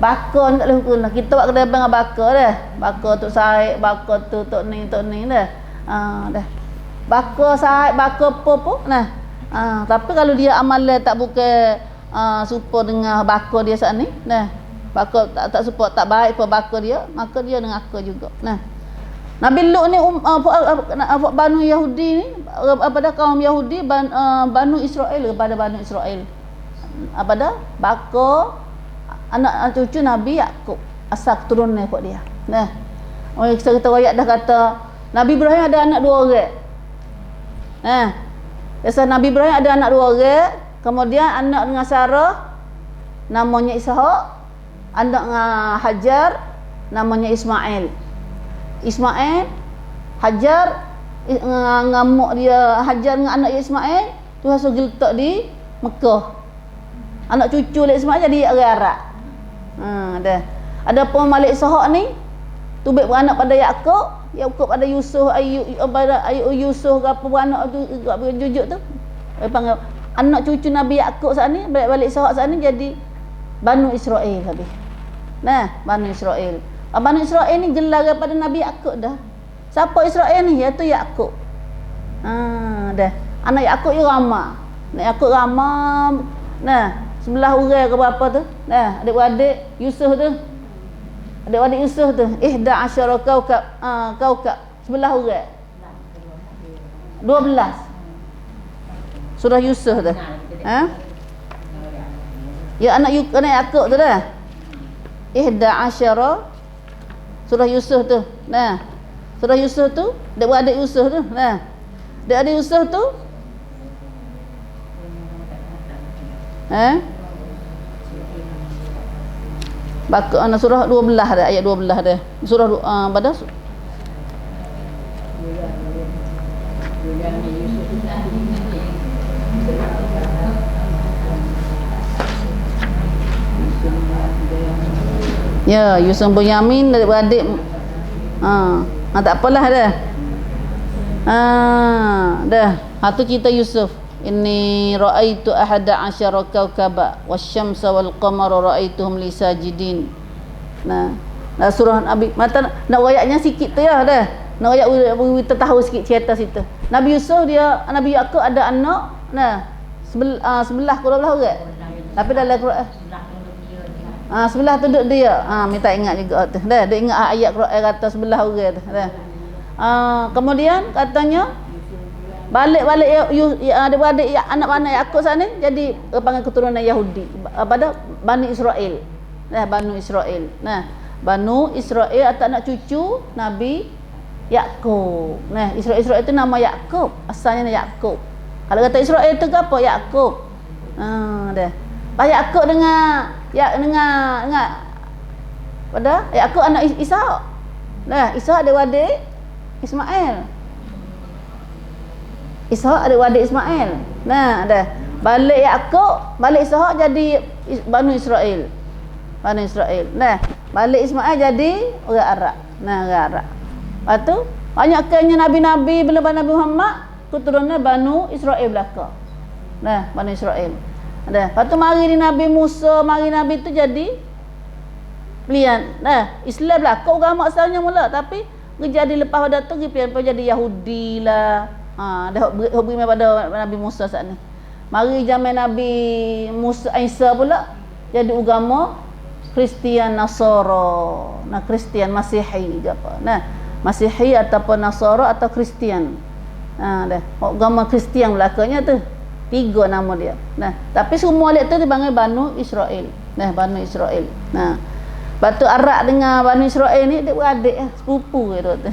Speaker 1: bakar tak boleh hukum. Kita buat kedai dengan bakar dah. Bakar Tok Said, bakar Tok ni dah. Dah. Bakar Said, bakar apa. Nah. Tapi kalau dia amalan tak bukan serupa dengan bakar dia saat ni. Nah, bakar tak serupa, tak baik apa bakar dia, maka dia neraka juga. Nah, Nabi Lut ni Banu Yahudi ni, pada kaum Yahudi, Banu Israel, kepada Banu Israel. Pada bakar anak cucu Nabi Yaqub, asal keturunan kot dia. Nah, orang kita ayat dah kata Nabi Ibrahim ada anak 2 orang. Biasa Nabi Ibrahim ada anak 2 orang, kemudian anak dengan Sarah namanya Ishak, anak dengan Hajar namanya Ismail. Hajar ngamuk dia, Hajar dengan anak Ismail Tuhan suruh letak di Mekah. Anak cucu Ismail jadi orang Arab. Dah. Ada pun Malik Ishak ni tubik beranak pada Yaqub pada Yusuf, Ayub Yusuf ke apa beranak tu jujuk tu. Panggil anak cucu Nabi Yaqub saat ni, balik Ishak saat ni jadi Banu Israel habis. Nah, Banu Israel. Banu Israel ni gelar daripada Nabi Yaqub dah. Siapa Israel ni? Iaitu Yaqub. Dah. Anak Yaqub ni ramah. Anak Yaqub ramah. Nah, sebelah orang ke berapa tu? Nah, adik-adik Yusuf tu. Adik-adik Yusuf tu. 11 kaukab. Sebelah orang. 12. Surah Yusuf tu. Ya anak Yaqub tu dah. 11 surah Yusuf tu. Nah, surah Yusuf tu, adik Yusuf tu. Nah, adik Yusuf tu Bakar surah 12 dah, ayat 12 dah. Surah pada ya, Yusuf Bunyamin adik-adik. Tak apalah dah. Dah. Tu cerita Yusuf. Inni ra'aitu ahada asyara kawkaba wasyamsa wal qamara ra'aituhum li sajidin. Nah, surah Nabi mata nak ayatnya sikit tu ya dah. Nak ayat kita tahu sikit cerita situ. Nabi Yusuf dia Nabi Yaqub ada anak, nah, sebelah kurang belah orang. Tapi dalam Quran sebelah tu duduk dia. Minta ingat juga tu. Dah, dia ingat ayat Quran kata sebelah orang tu. Dah. Kemudian katanya balik-balik adik-adik anak-anak Yaqub sana jadi panggil keturunan Yahudi pada Bani Israel. Nah, Bani Israel. Nah, Bani Israel atau anak cucu Nabi Yaqub. Nah, Israel itu nama Yaqub, asalnya Yaqub. Kalau kata Israel itu apa? Yaqub. Dah. Pak Yaqub dengan pada Yaqub anak Ishak. Nah, Ishak ada adik Ismail. Ishak ada adik Ismail. Nah, dah. Balik Yaqub, balik Ishak jadi Bani Israel. Bani Israel. Nah, balik Ismail jadi orang Arab. Nah, orang Arab. Lepas tu banyak kenya nabi-nabi bila Nabi Muhammad keturunan Banu Israel belaka. Nah, Banu Israel. Dah. Lepas tu mari ni Nabi Musa, mari Nabi tu jadi pilihan. Nah, Islam belaka agama asalnya mula tapi jadi lepas pada tu pilihan jadi Yahudi lah. Dah hobi pada Nabi Musa saat ni. Mari zaman Nabi Musa Isa pula jadi agama Kristian Nasara. Nah, Kristian Masihi ke apa. Nah, Masihi ataupun Nasara atau Kristian. Dah. Agama Kristian belakangnya tu. 3 nama dia. Nah, tapi semua lihat tu dipanggil Banu Israel. Nah, Banu Israel. Nah, batu Arab dengan Banu Israel ni dia beradik sepupu dia tu.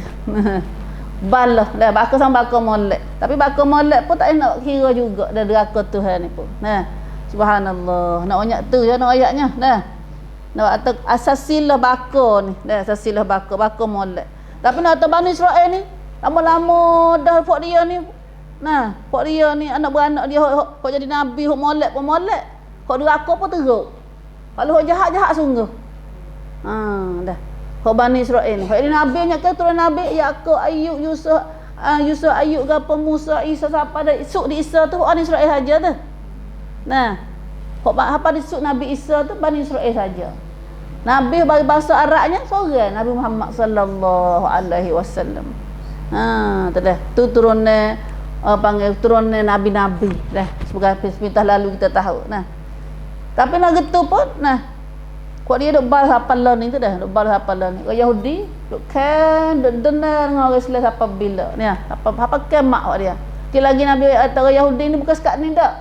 Speaker 1: Balah dah bakal sama bakal molek. Tapi bakal molek pun tak nak kira juga dah neraka Tuhan ni pun. Nah, subhanallah. Nak banyak tu ya nak ayatnya. Nah. Nak atau asasilah bakal ni. Dah asasilah bakal molek. Tapi nak Banu Israel ni lama-lama dah buat dia ni. Nah, buat dia ni anak beranak dia hok jadi nabi hok molek pun molek. Hok neraka pun teruk. Kalau hok jahat-jahat sungguh. Dah. Hok Bani Israel. Hok ini nabi nya ke turun nabi Yaqub, Ayub, Yusuf, Ayub ke apa Musa, Isa siapa dah isuk di Isa tu Bani Israel saja tu. Nah, hok apa disuk Nabi Isa tu Bani Israel saja. Nabi bagi bahasa Arabnya seorang Nabi Muhammad sallallahu alaihi wasallam. Tu dah. Tu turunan panggil turunan nabi-nabi dah sebagai perintah lalu kita tahu. Nah. Tapi nak gitu pun nah kuat dia duk bal hafalan ni tu dah, duk bal hafalan ni. Orang Yahudi duk duk dengar dengan orang Islam sampai bila. Ni apa kemak awak dia. Sikit lagi Nabi kata orang Yahudi ni bukan sekat ni dak.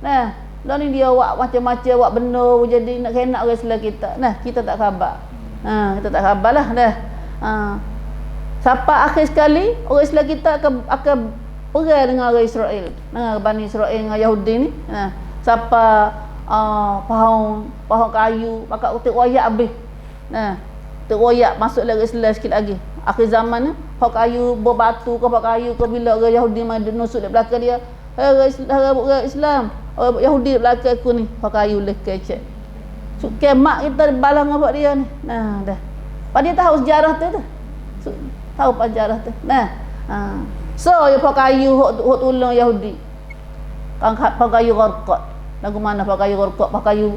Speaker 1: Nah, dah ni dia awak macam-macam awak benar jadi nak kena orang Islam kita. Nah, kita tak khabar. Kita tak khabarlah dah. Sampai akhir sekali orang Islam kita akan perang dengan orang Israel. Dengan Bani Israel dengan Yahudi ni. Nah, sampai pohon kayu pakai utik royak habis. Nah, utik royak masuk lagi Islam sikit lagi. Akhir zaman ni pohon kayu berbatu ke pohon kayu ke bila orang Yahudi mai nusuk di belakang dia. Orang Islam, orang Yahudi di belakang aku ni pohon kayu leh kecek. Kemak kita balang apa dia ni. Nah, dah. Pak dia tahu sejarah tu. Tahu sejarah tu. Nah. So ya pohon kayu hok tolong Yahudi. Pohon kayu Gharqad. Lagu mana pakai kayu Gharqad, pakai kayu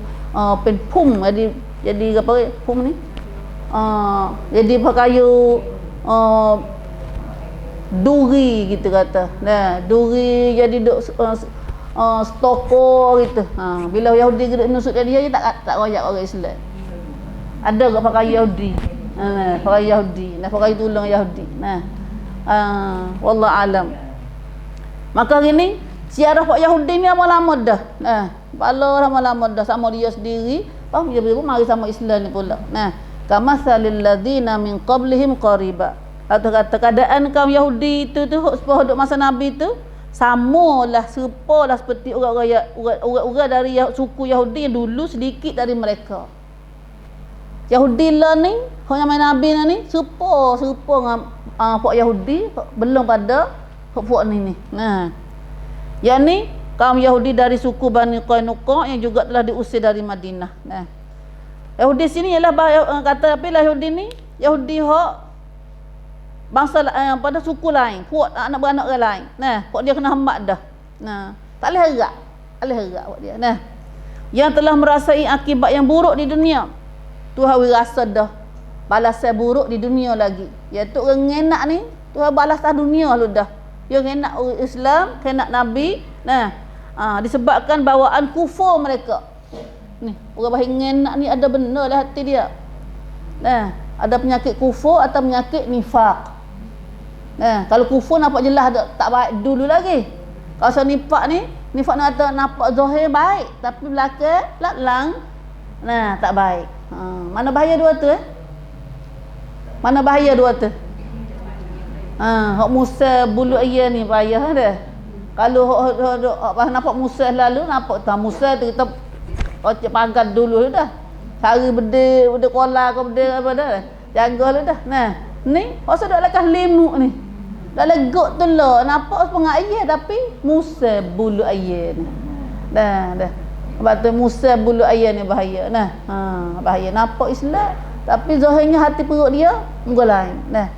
Speaker 1: pum jadi apa pum ni? Jadi pakai kayu duri gitu kata. Nah, duri jadi duk stoko gitu. Bila Yahudi nusuk dia tak royak orang Islam. Ada ke pakai Yahudi. Pakai Yahudi. Nah, pakai tolong Yahudi. Nah. Wallahu alam. Maka gini siarah Pak Yahudi ni lama-lama dah. Bala lama-lama dah sama dia sendiri. Faham dia pun mari sama Islam ni pula. Nah, kamathalil ladzina min qablihim qariba. Atau kata keadaan kaum Yahudi itu pada masa Nabi tu samalah serupalah seperti orang-orang dari suku Yahudi yang dulu sedikit dari mereka. Yahudi lah ni, orang yang Nabi ni serupa dengan Pak Yahudi belum pada Pak ni. Nah. Yang ni kaum Yahudi dari suku Bani Qainuqa yang juga telah diusir dari Madinah. Nah. Yahudi sini ialah kata apa lah Yahudi ni? Yahudi hok bangsa pada suku lain, puak anak beranak orang lain. Nah, kok dia kena hambak dah. Nah, Tak boleh harap. Tak boleh harap buat dia. Nah, yang telah merasai akibat yang buruk di dunia, Tuhan rasa dah balasan buruk di dunia lagi. Iaitu orang ngenak ni, Tuhan balas dah dunia lu dah. Dia ngenak orang Islam, ngenak Nabi. Nah, disebabkan bawaan kufur mereka. Ni, orang bahaya ngenak ni ada benar lah hati dia. Nah, ada penyakit kufur atau penyakit nifak. Nah, kalau kufur nampak jelas tak baik dulu lagi. Kalau so nifak ni ada nampak zahir baik tapi belakang latlang tak baik. Mana bahaya dua tu Mana bahaya dua tu? Hak Musa bulu ayah ni bahaya dah. Kalau hak nampak Musa lalu nampak tak Musa tu kita ocek pagar dulu dah. Cari benda kola ke benda apa dah. Jaga lu dah. Nah, ni pasal dak lekas limuk ni. Dah legok tu lah. Nampak sepengah ayah tapi Musa bulu ayah ni. Dah. Sebab tu Musa bulu ayah ni bahaya. Nah, bahaya. Nampak Islam tapi zahirnya hati perut dia muka lain. Nah,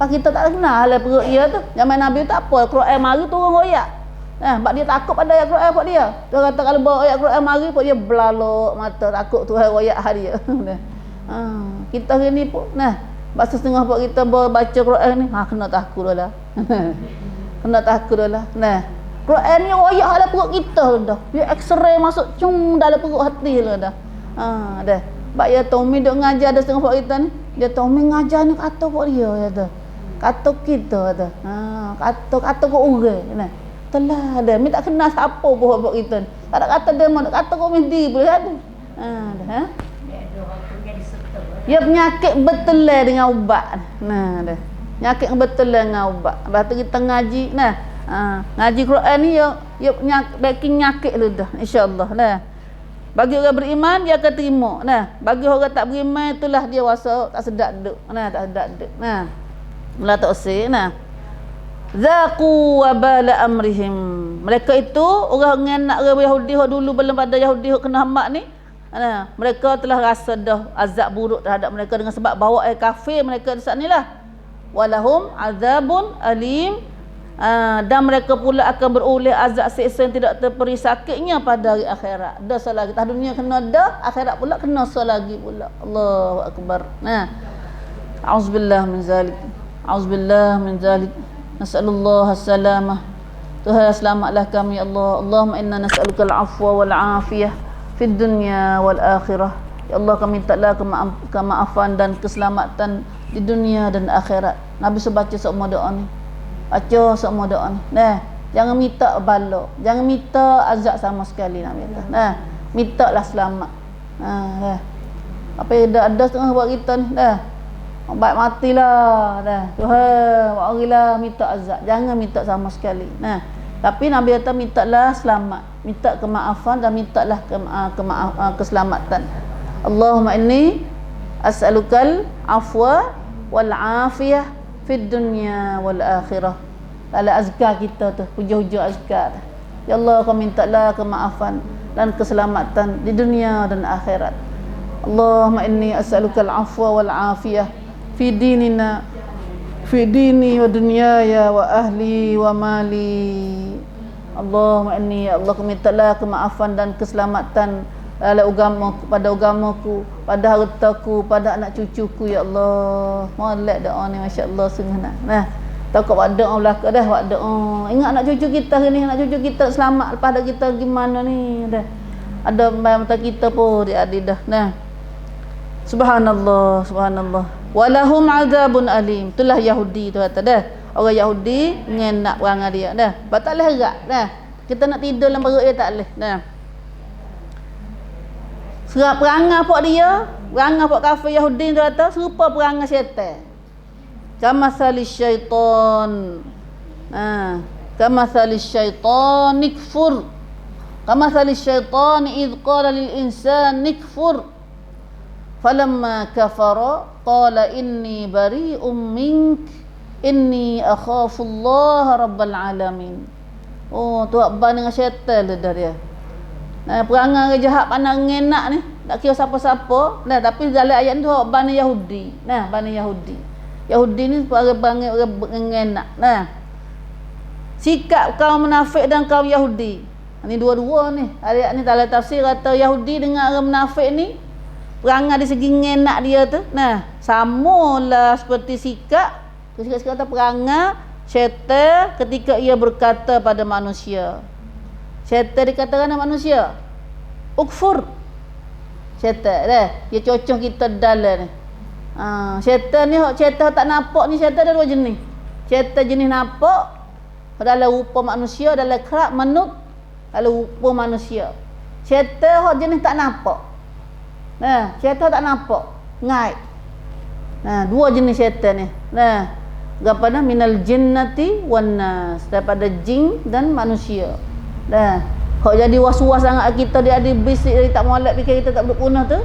Speaker 1: pak kita tak kenal lah perut dia tu. Zaman Nabi tak apa. Quran mari turun royak. Sebab dia takut pada ayat Quran buat dia. Dia kata kalau bawa ayat Quran mari pun dia belalok mata takut Tuhan royak dia. Kita hari ni pun bahasa setengah buat kita baca Quran ni kena takut dah. Kena takut dah. Quran ni royak dalam perut kita dah. Dia X-ray masuk dalam perut hati dah. Dah. Sebab ya Tommy duk ngajar ada setengah buat kita ni. Dia Tommy ngajar ni kata buat dia kata. Kata kita kata. Kata kau orang. Telah ada. Mi tak kenal siapa buat kita. Tak ada kata dia mana kata kau mesti boleh ada. Dah. Ya penyakit betul dengan ubat. Dah. Penyakit betul dengan ubat. Lepas tu kita ngaji. Ngaji Quran ni ya bagi penyakit lu dah insya-Allah dah. Bagi orang beriman dia akan terima. Bagi orang tak beriman itulah dia rasa tak sedap duduk. Tak sedap duduk. Mula tak usik. Zaqu wabala amrihim. Mereka itu orang nak orang Yahudi dulu belum pada Yahudi kena hambak ni. Mereka telah rasa dah azab buruk terhadap mereka dengan sebab bawa air kafir mereka di saat ni lah. Walahum azabun alim. Dan mereka pula akan beroleh azab siksa yang tidak terperi sakitnya pada hari akhirat. Dah selagi atas dunia kena dah, akhirat pula kena selagi pula. Allahu akbar. Auzubillah min zalik. Auzubillah min zalik. Nas'alullah as-salamah. Tuhan selamatlah kami ya Allah. Allahumma inna nas'aluka al-afwa wal afiyah fid dunya wal akhirah. Ya Allah kami mintalah kemaafan dan keselamatan di dunia dan akhirat. Nabi sebaca semua doa ni. Baca semua doa ni. Jangan minta bala, jangan minta azab sama sekali nak minta. Mintalah selamat. Apa yang ada setengah buat kita ni baik matilah Tuhan marilah minta azab, jangan minta sama sekali. Tapi Nabi kata mintalah selamat, minta kemaafan dan mintalah keselamatan. Allahumma inni as'alukal afwa wal afiyah fid dunya wal akhirah. Dalam azkar kita tu, hujung-hujung azkar. Ya Allah, kau mintalah kemaafan dan keselamatan di dunia dan akhirat. Allahumma inni as'alukal afwa wal afiyah fi dinina fi dini wa dunyaya wa ahli wa mali. Allahumma inni, ya Allah, kau mintalah kemaafan dan keselamatan dalam agamaku, pada agamaku, pada hartaku, pada anak cucuku ya Allah. Molek doa ni masya-Allah sungguh nak. Takut buat doa belaka dah, buat doa. Ingat anak cucu kita ni, anak cucu kita selamat lepas dah kita gimana ni dah. Ada mata kita pun adik dah. Subhanallah, subhanallah. Walahum azabun alim. Itulah Yahudi tu kata dah. Orang Yahudi ngenak perangai dia dah. Tak boleh harap dah. Kita nak tidur dalam perut dia tak boleh dah. Serap perangai pok dia, perangai pok kafir Yahudi tu kata serupa perangai syaitan. Kamasalis syaitan. Kamasalis syaitan nikfur. Kamasalis syaitan idh qala lil insan nikfur. Falamma kafara qala inni bari'um mink inni akhafullaha rabbal alamin. Oh, tu abang dengan syaitan dah dia. Perangai jahat pandang ngenak ni tak kira siapa-siapa tapi dalam ayat ni tu Bani Yahudi. Bani Yahudi. Yahudi ni perangai orang ngenak. Sikap kaum munafik dan kaum Yahudi Ni dua-dua ni. Ayat ni dalam tafsir kata Yahudi dengan orang munafik ni perangai di segi ngenak dia tu. Nah, samalah seperti sikap kata perangai syaitan ketika ia berkata pada manusia. Syaitan dikatakan manusia. Ukfur. Syaitan dah. Dia cocok kita dalam ni. Syaitan ni syaitan tak nampak ni syaitan ada dua jenis. Syaitan jenis nampak dalam rupa manusia, dalam kerap menut dalam rupa manusia. Syaitan hak jenis tak nampak. Nah, syaitan tak nampak, ngaib. Nah, dua jenis syaitan ni. Nah, daripada minal jinnati wan nas, daripada jin dan manusia. Nah, hak jadi was-was sangat kita dia ada bisik dia tak molek fikir kita tak berguna tu.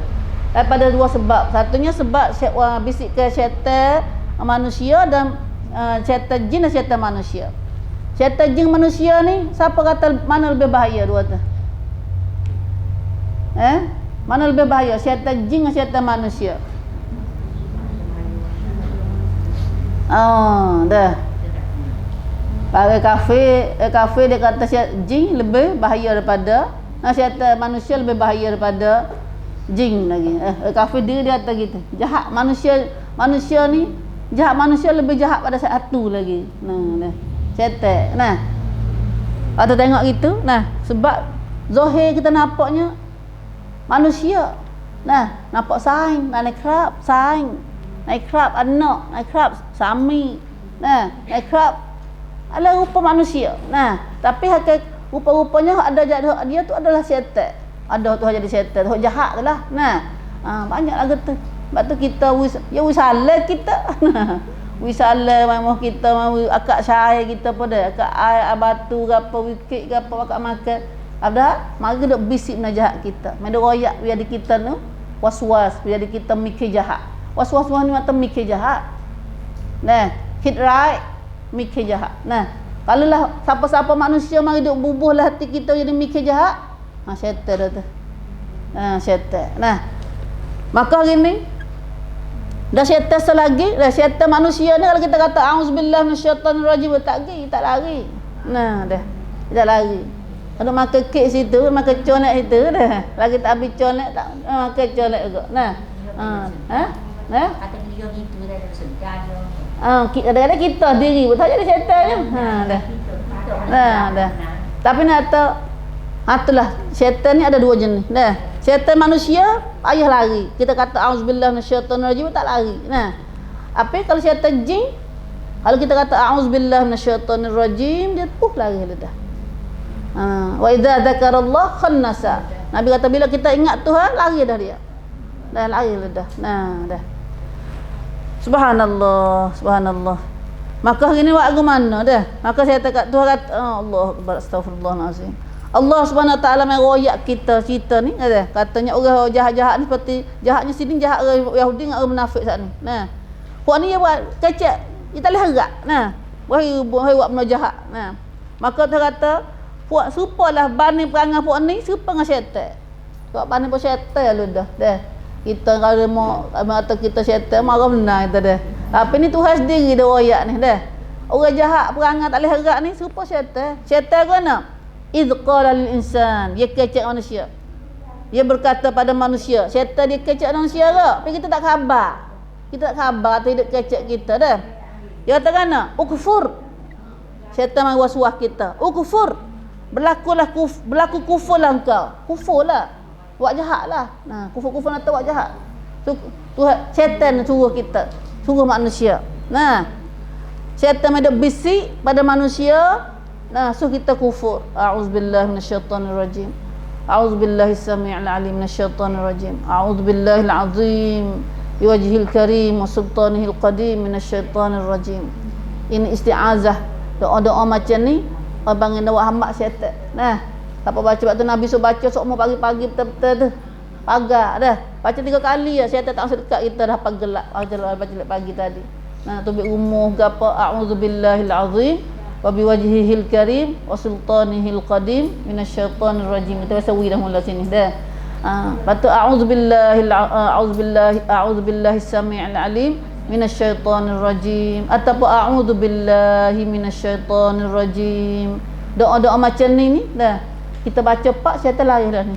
Speaker 1: Daripada dua sebab. Satunya sebab bisik ke syaitan manusia dan syaitan jin dan syaitan manusia. Syaitan jin manusia ni siapa kata mana lebih bahaya dua tu? Mana lebih bahaya? Syaitan jin atau syaitan manusia? Dah. Para kafir dia kata jin lebih bahaya daripada syaitan manusia lebih bahaya daripada jin lagi. Kafir dia kata gitu. Jahat manusia ni jahat manusia lebih jahat pada satu lagi. Dah. Syaitan. Atau tengok gitu. Sebab zahir kita nampaknya manusia. Nampak saing, naik kerap, saing. Naik kerap anak, naik kerap suami. Naik kerap adalah rupa manusia. Tapi rupa-rupanya ada dia tu adalah syaitan. Ada tu jadi syaitan, tu jahat tu lah. Banyaklah gitu. Sebab tu kita wisala kita. Wisala memang kita mau akak syai kita pada akak air batu ke apa wikit ke apa akak makan. Ada mari duk bisik nak jahat kita. Mai royak biar di kita tu was-was biar di kita mikir jahat. Was-was ni mata mikir jahat. Hit right mikir jahat. Kalau lah siapa-siapa manusia mari duk bubuhlah hati kita jadi mikir jahat. Syaitan dah tu. Syaitan. Maka hari ni dah syaitan selagi, dah syaitan manusia ni kalau kita kata auzubillah minasyaitanirrajim tak lari. Dah. Tak lari. Kalau makan kek situ, makan colek situ dah. Lagi tak habis colek tak makan colek juga.
Speaker 2: Kata dia gitu dah sedar.
Speaker 1: Kadang-kadang kita diri pun tak jadi syaitan je. Dah. Tapi nak tahu itulah syaitan ni ada dua jenis. Syaitan manusia payah lari. Kita kata auzubillah minasyaitanirrajim tak lari. Apa kalau syaitan jin? Kalau kita kata auzubillah minasyaitanirrajim dia lari dah. Wa idza dzakarallah khannasa. Nabi kata bila kita ingat Tuhan lari dah dia. Dah lari dah. Dah. Subhanallah. Maka hari ni buat mana dah? Maka saya kat Tuhan kata Allah akbar astagfirullahalazim. Allah Subhanahu Wa Taala mai royak kita cerita ni katanya orang jahat-jahat ni seperti jahatnya sini jahat orang Yahudi dengan orang munafik sat ni. Puak ni dia buat kecek, dia tak boleh harap. Wahai buat benda jahat. Maka dia kata puak serupalah banding perangai puak ni serupa dengan syaitan. Sebab banding pun syaitan lu dah. Kita kalau mau kata kita syaitan marah benar kita dah. Tapi ni Tuhan sendiri dia royak ni dah. Orang jahat perangai tak boleh harap ni serupa syaitan. Syaitan ke mana? Idh qala lil insan, dia kecek manusia. Dia berkata pada manusia, syaitan dia kecek manusia ke? Tapi kita tak khabar. Kita tak khabar atau hidup kecek kita dah. Dia kata kan, ukfur. Syaitan mai was-was kita. Ukfur. Berlaku kufurlah engkau. Kufurlah. Buat jahatlah. Kufur nak buat jahat. Tuhan syaitan suruh kita, suruh manusia. Syaitan ada bisik pada manusia. So kita kufur. A'udzubillahi minasyaitonirrajim. A'udzubillahis samii'il 'alim minasyaitonirrajim. A'udzubillahil 'azim biwajhil karim wa sultanihil qadim minasyaitonirrajim. Ini isti'azah. Doa-doa macam ni abang nak hamba syaitan. Siapa baca waktu Nabi suruh baca semua pagi-pagi betul-betul tu. Pagar dah. Baca 3 kali ya syaitan tak masuk dekat kita dah pagelak. Baca pagi tadi. Tubik umuh ke apa a'udzubillahil 'azim wa biwajhihil karim wa sultanihil qadim minasyaitonir rajim. Kita baca wi dah mula sini dah. Patu a'udzubillahis samii'il 'alim minasyaitonir rajim ataupun a'udzubillahi minasyaitonir rajim. Doa-doa macam ni dah. kita baca pak syaitan lari dah ni.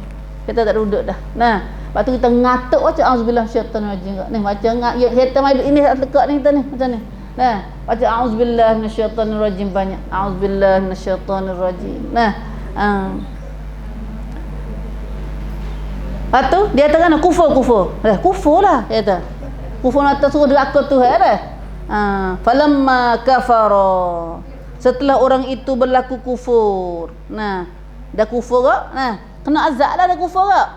Speaker 1: Kita tak duduk dah. Nah, lepas tu kita ngatuk baca auzubillah syaitanir rajim. Ni baca syaitan mai ini dekat ni kita ni macam ni. Nah, baca auzubillah minasyaitanir rajim banyak. Auzubillah minasyaitanir rajim. Nah, lepas tu dia kata kan kufur. Kufur lah dia kata. Kufur nak suruh neraka Tuhan dah. Falamma kafara. Setelah orang itu berlaku kufur. Nah, dah kufur tak? Nah, kena azab lah dah kufur tak?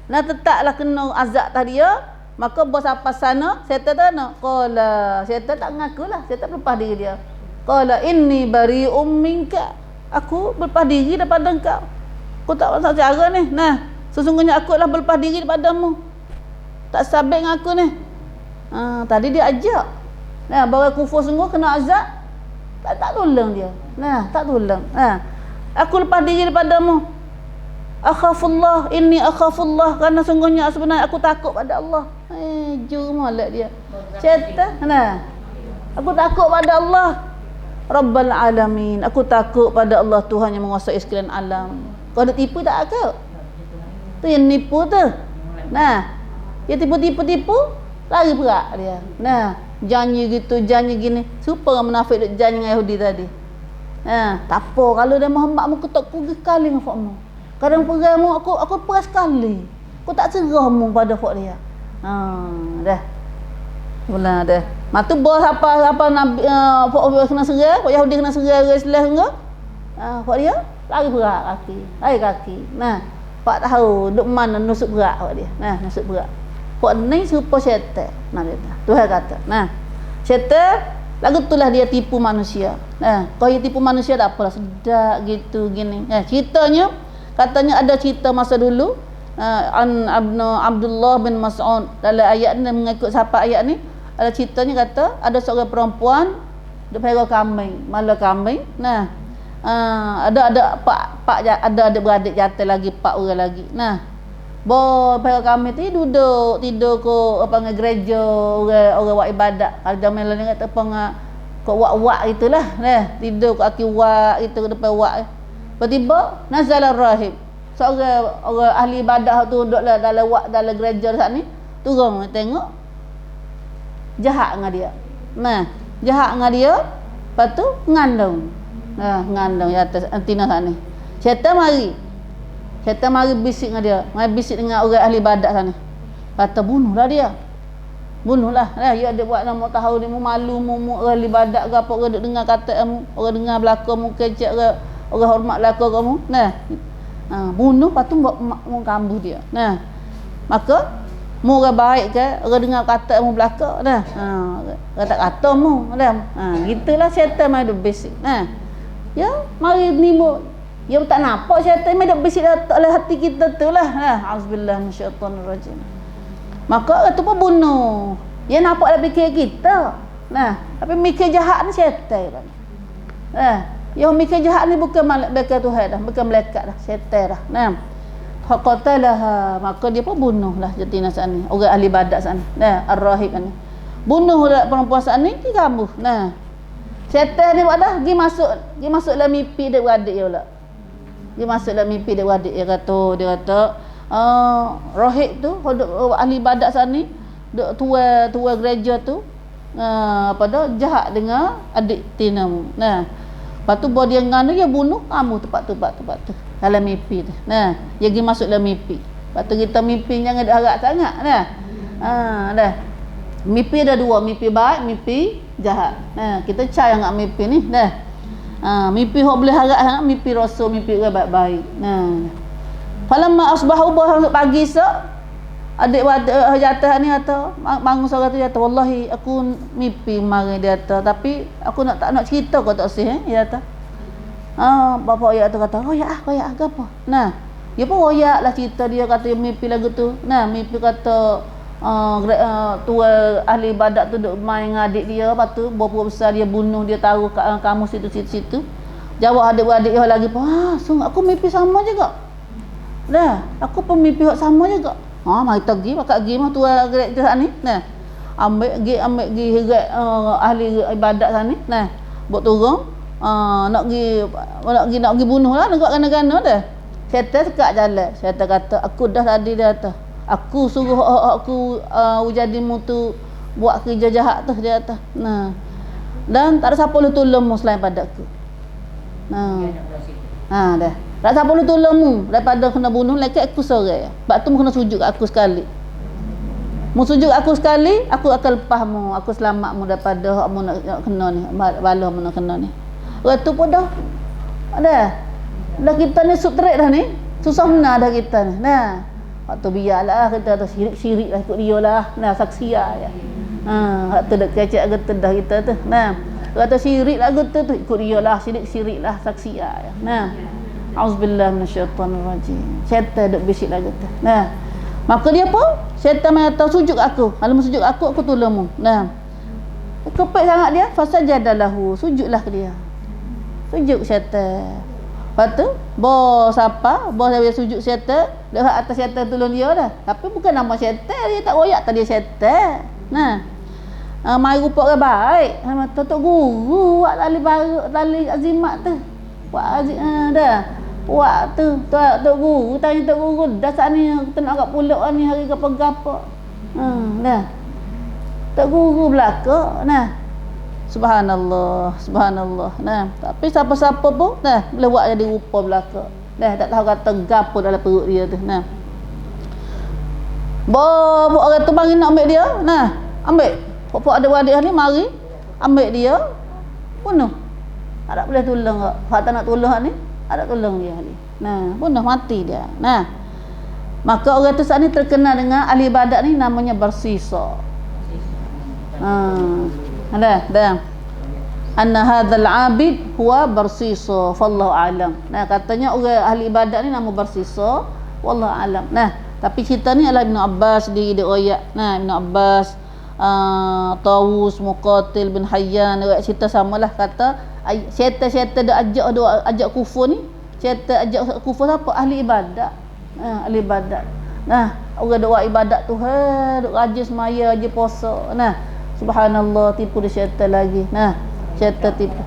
Speaker 1: Nah, tetaplah kena azab tadi ya. Maka bos apa sana, syaitan tak nak. Qala, syaitan tak ngakulah, syaitan berlepas diri dia. Qala inni bari'um minka. Aku berlepas diri daripada engkau. Aku tak masak cara ni. Nah, sesungguhnya aku lah berlepas diri daripada-Mu. Tak sabit dengan aku ni. Tadi dia ajak. Nah, baru kufur sungguh kena azab. Tak tolong dia. Nah, tak tolong. Aku lepas diri daripada-Mu. Akhafullah, inni akhafullah, kerana sungguhnya sebenarnya aku takut pada Allah. Jom molek dia. Syaitan. Nah. Aku takut pada Allah. Rabbal alamin. Aku takut pada Allah, Tuhan yang menguasai sekalian alam. Kau ada tipu tak aku? Tu yang nipu tu. Nah. Dia tipu-tipu, lari perak dia. Nah, janji gitu, janji gini. Supaya orang munafik duk janji dengan Yahudi tadi. Tak apa kalau dia Muhammad mu ketok pergi kali dengan fakmu. Kadang pergi mu aku peras sekali. Aku tak serah mu pada fak dia. Dah. Mula dah. Matu bos apa Nabi fak kena serah, fak Yahudi kena serah Islam enggak? Fak dia lari perak kaki. Nah, pak tahu duk mana nusuk berat fak dia. Nah, nusuk berat. Fak ni serupa syaitan. Nah, dia Tuhan kata. Nah, syaitan lagu itulah dia tipu manusia. Kalau dia tipu manusia tak apalah, sedap gitu gini. Ceritanya katanya ada cerita masa dulu Abdullah bin Mas'ud dalam ayat ni, mengikut siapa ayat ni, ada ceritanya kata ada seorang perempuan dia pelihara kambing, mala kambing. Nah, ada pak ada beradik jatuh lagi, pak orang lagi. Nah, pelihara kambing tu duduk tidur ko apa dengan gereja orang buat ibadat. Kalau zaman lain kata apa ko wak itulah. Nah, tidur ko aki wak itu ke depan wak. Tiba-tiba nazalar rahib. Seorang orang ahli ibadah tu duduk dalam wak dalam gereja saat ni, turun tengok jahat dengan dia. Nah, jahat dengan dia, lepas tu ngandung. Ngandung di atas antina saat ni. Syaitan mari bisik dengan dia. Mari bisik dengan orang ahli ibadat sana. Kata bunuhlah dia. Bunuhlah. Ya dia buat nama tahu ni mu malu mu orang ahli ibadat ke apa, orang duk dengar kata kamu, orang dengar belaka mu kecek orang hormat belaka kamu. Nah. Bunuh lepas tu mu kambuh dia. Nah. Maka mu orang baik ke, orang dengar kata mu belaka. Nah. Orang tak kata mu. Gitulah syaitan mari duk bisik. Nah. Ya, mari ni mu ya tak nampak syaitan mai dak bisik dalam hati kita tu lah. Auzubillah minasyaitanir rajim. Maka itu pun bunuh. Dia nampak dalam fikir kita. Nah, tapi mikir jahat ni syaitan. Yang mikir jahat ni bukan malaikat Tuhan dah, bukan malaikat dah, syaitan dah. Nah. Faqatalaha, maka dia pun bunuhlah jantina saat ni, orang ahli ibadat saat ni. Nah, ar-rahib ni. Bunuhlah perempuan saat ni, dia kambuh. Nah. Syaitan ni buat dah, pergi masuk dalam mimpi dia beradik dia pula. Dia masuk dalam mimpi dia beradik dia kata rahib tu ahli ibadat saat ni tua gereja tu jahat dengan adik tinamu. Nah, lepas tu bawa dia nganu dia bunuh kamu tempat tu dalam mimpi tu. Nah, dia pergi masuk dalam mimpi. Lepas tu kita mimpi jangan harap sangat. Nah. Dah. Mimpi ada dua, mimpi baik, mimpi jahat. Nah, kita cari dengan mimpi ni. Dah. Mimpi hok boleh harap sangat, mimpi rasul, mimpi orang baik-baik. Nah. Falamma asbahu pagi esok, adik jatuh ni kata, bangun sore tu kata, wallahi aku mimpi mari dia kata, tapi aku tak nak cerita kau tak sih dia kata. Bapa ayat tu kata, royak ke apa? Nah, dia pun royak lah cerita dia kata dia mimpi lagu tu. Nah, mimpi kata tua ahli ibadat tu duk main dengan adik dia, lepas tu berapa besar dia bunuh, dia taruh kamu situ. Jawab adik-adik dia lagi pun, sungguh aku mimpi sama juga. Dah, aku pun mimpi sama juga. Mari kita pergi, pakak pergi mah tua gereja ni. Nah, ambil pergi ahli ibadat sana ni. Nah, buat turun, nak pergi bunuh lah nak buat gana-gana dah. Syaitan sekat jalan. Syaitan kata aku dah tadi dia kata aku suruh aku jadimu tu buat kerja jahat tu dia kata. Nah. Dan tak ada siapa boleh tolongmu selain pada aku. Nah. Dah. Tak siapa boleh tolongmu daripada kena bunuh lelaki aku seorang. Sebab tu mu kena sujud kat aku sekali. Mu sujud aku sekali, aku akan lepasmu, aku selamatmu daripada hak mu nak kena ni, bala mu nak kena ni. Lepas tu pun dah. Dah kita ni sutret dah ni. Susah benar dah kita ni. Nah. Waktu biarlah kita tu syirik lah ikut dia lah. Nah, saksi ya. Waktu dak kecek gitu dah kita tu. Nah. Kata syirik lah gitu tu ikut dia lah, syirik lah saksi ya. Nah. Auzubillahi minasyaitanir rajim. Syaitan dak bisik lah gitu. Nah. Maka dia pun syaitan mengata sujud aku. Kalau mu sujud aku tolongmu. Nah. Kepek sangat dia, fasajadalahu, sujudlah ke dia. Sujud syaitan. Lepas tu, bos dia sujud syaitan, dekat atas syaitan tolong dia dah. Tapi bukan nama syaitan, dia tak royak tadi syaitan. Nah. Mai rupa orang baik. Tok guru buat tali azimat tu. Buat dah. Buat tu, tok guru tanya tok guru, dah saat ni kita nak kat pulau ni hari gapo-gapo. Dah. Tok guru belaka, nah. Subhanallah. Nah, tapi siapa-siapa pun boleh buat jadi rupa belaka. Tak tahu kata gapo dalam perut dia tu. Nah. Bawa orang tu mari nak ambil dia. Nah, ambil. Pokok ada wadik ni mari ambil dia. Bunuh. Tak boleh tolong kak. Hak tak nak tolong ni, ada tolong dia ni. Nah, bunuh mati dia. Nah. Maka orang tu saat ni terkenal dengan ahli ibadat ni namanya Barsisa. Dah. Anna hadzal abid huwa Barsisa, fallahu alam. Nah, katanya orang ahli ibadat ni nama Barsisa, wallahu alam. Nah, tapi cerita ni adalah Ibn Abbas dia royak. Nah, Ibn Abbas, Tawus, Muqatil bin Hayyan royak cerita samalah kata syaitan dah ajak kufur ni. Syaitan ajak kufur siapa? Ahli ibadat. Ahli ibadat. Nah, orang doa ibadat Tuhan, duk rajin semaya, rajin puasa. Nah, subhanallah, tipu dia syaitan lagi. Nah, syaitan tipu.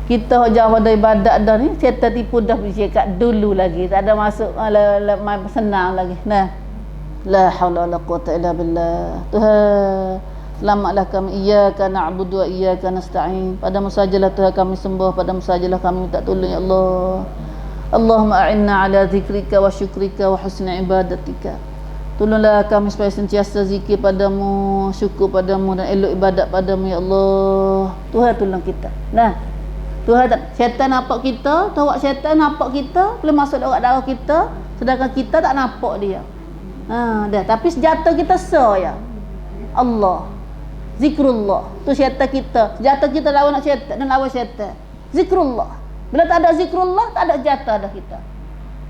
Speaker 1: Kita hujah pada ibadat dah ni, syaitan tipu dah bercakap dulu lagi. Tak ada masuk senang lagi. Nah. La haula wala quwata illa billah. Tuhan, selamatlah kami. Iyyaka na'budu wa iyyaka nasta'in. Padamu sajalah Tuhan kami sembah, padamu sajalah kami minta tolong ya Allah. Allahumma a'inna ala zikrika wa syukrika wa husni ibadatika. Tolonglah kami supaya sentiasa zikir padamu, syukur padamu dan elok ibadat padamu ya Allah. Tuhan tolong kita. Nah. Tuhan syaitan nampak kita, tahu syaitan nampak kita, boleh masuk dalam darah kita, sedangkan kita tak nampak dia. Dah, tapi senjata kita ya. Allah. Zikrullah. Tu syaitan kita. Senjata kita lawan nak syaitan dan lawan syaitan. Zikrullah. Bila tak ada zikrullah, tak ada jatah dah kita.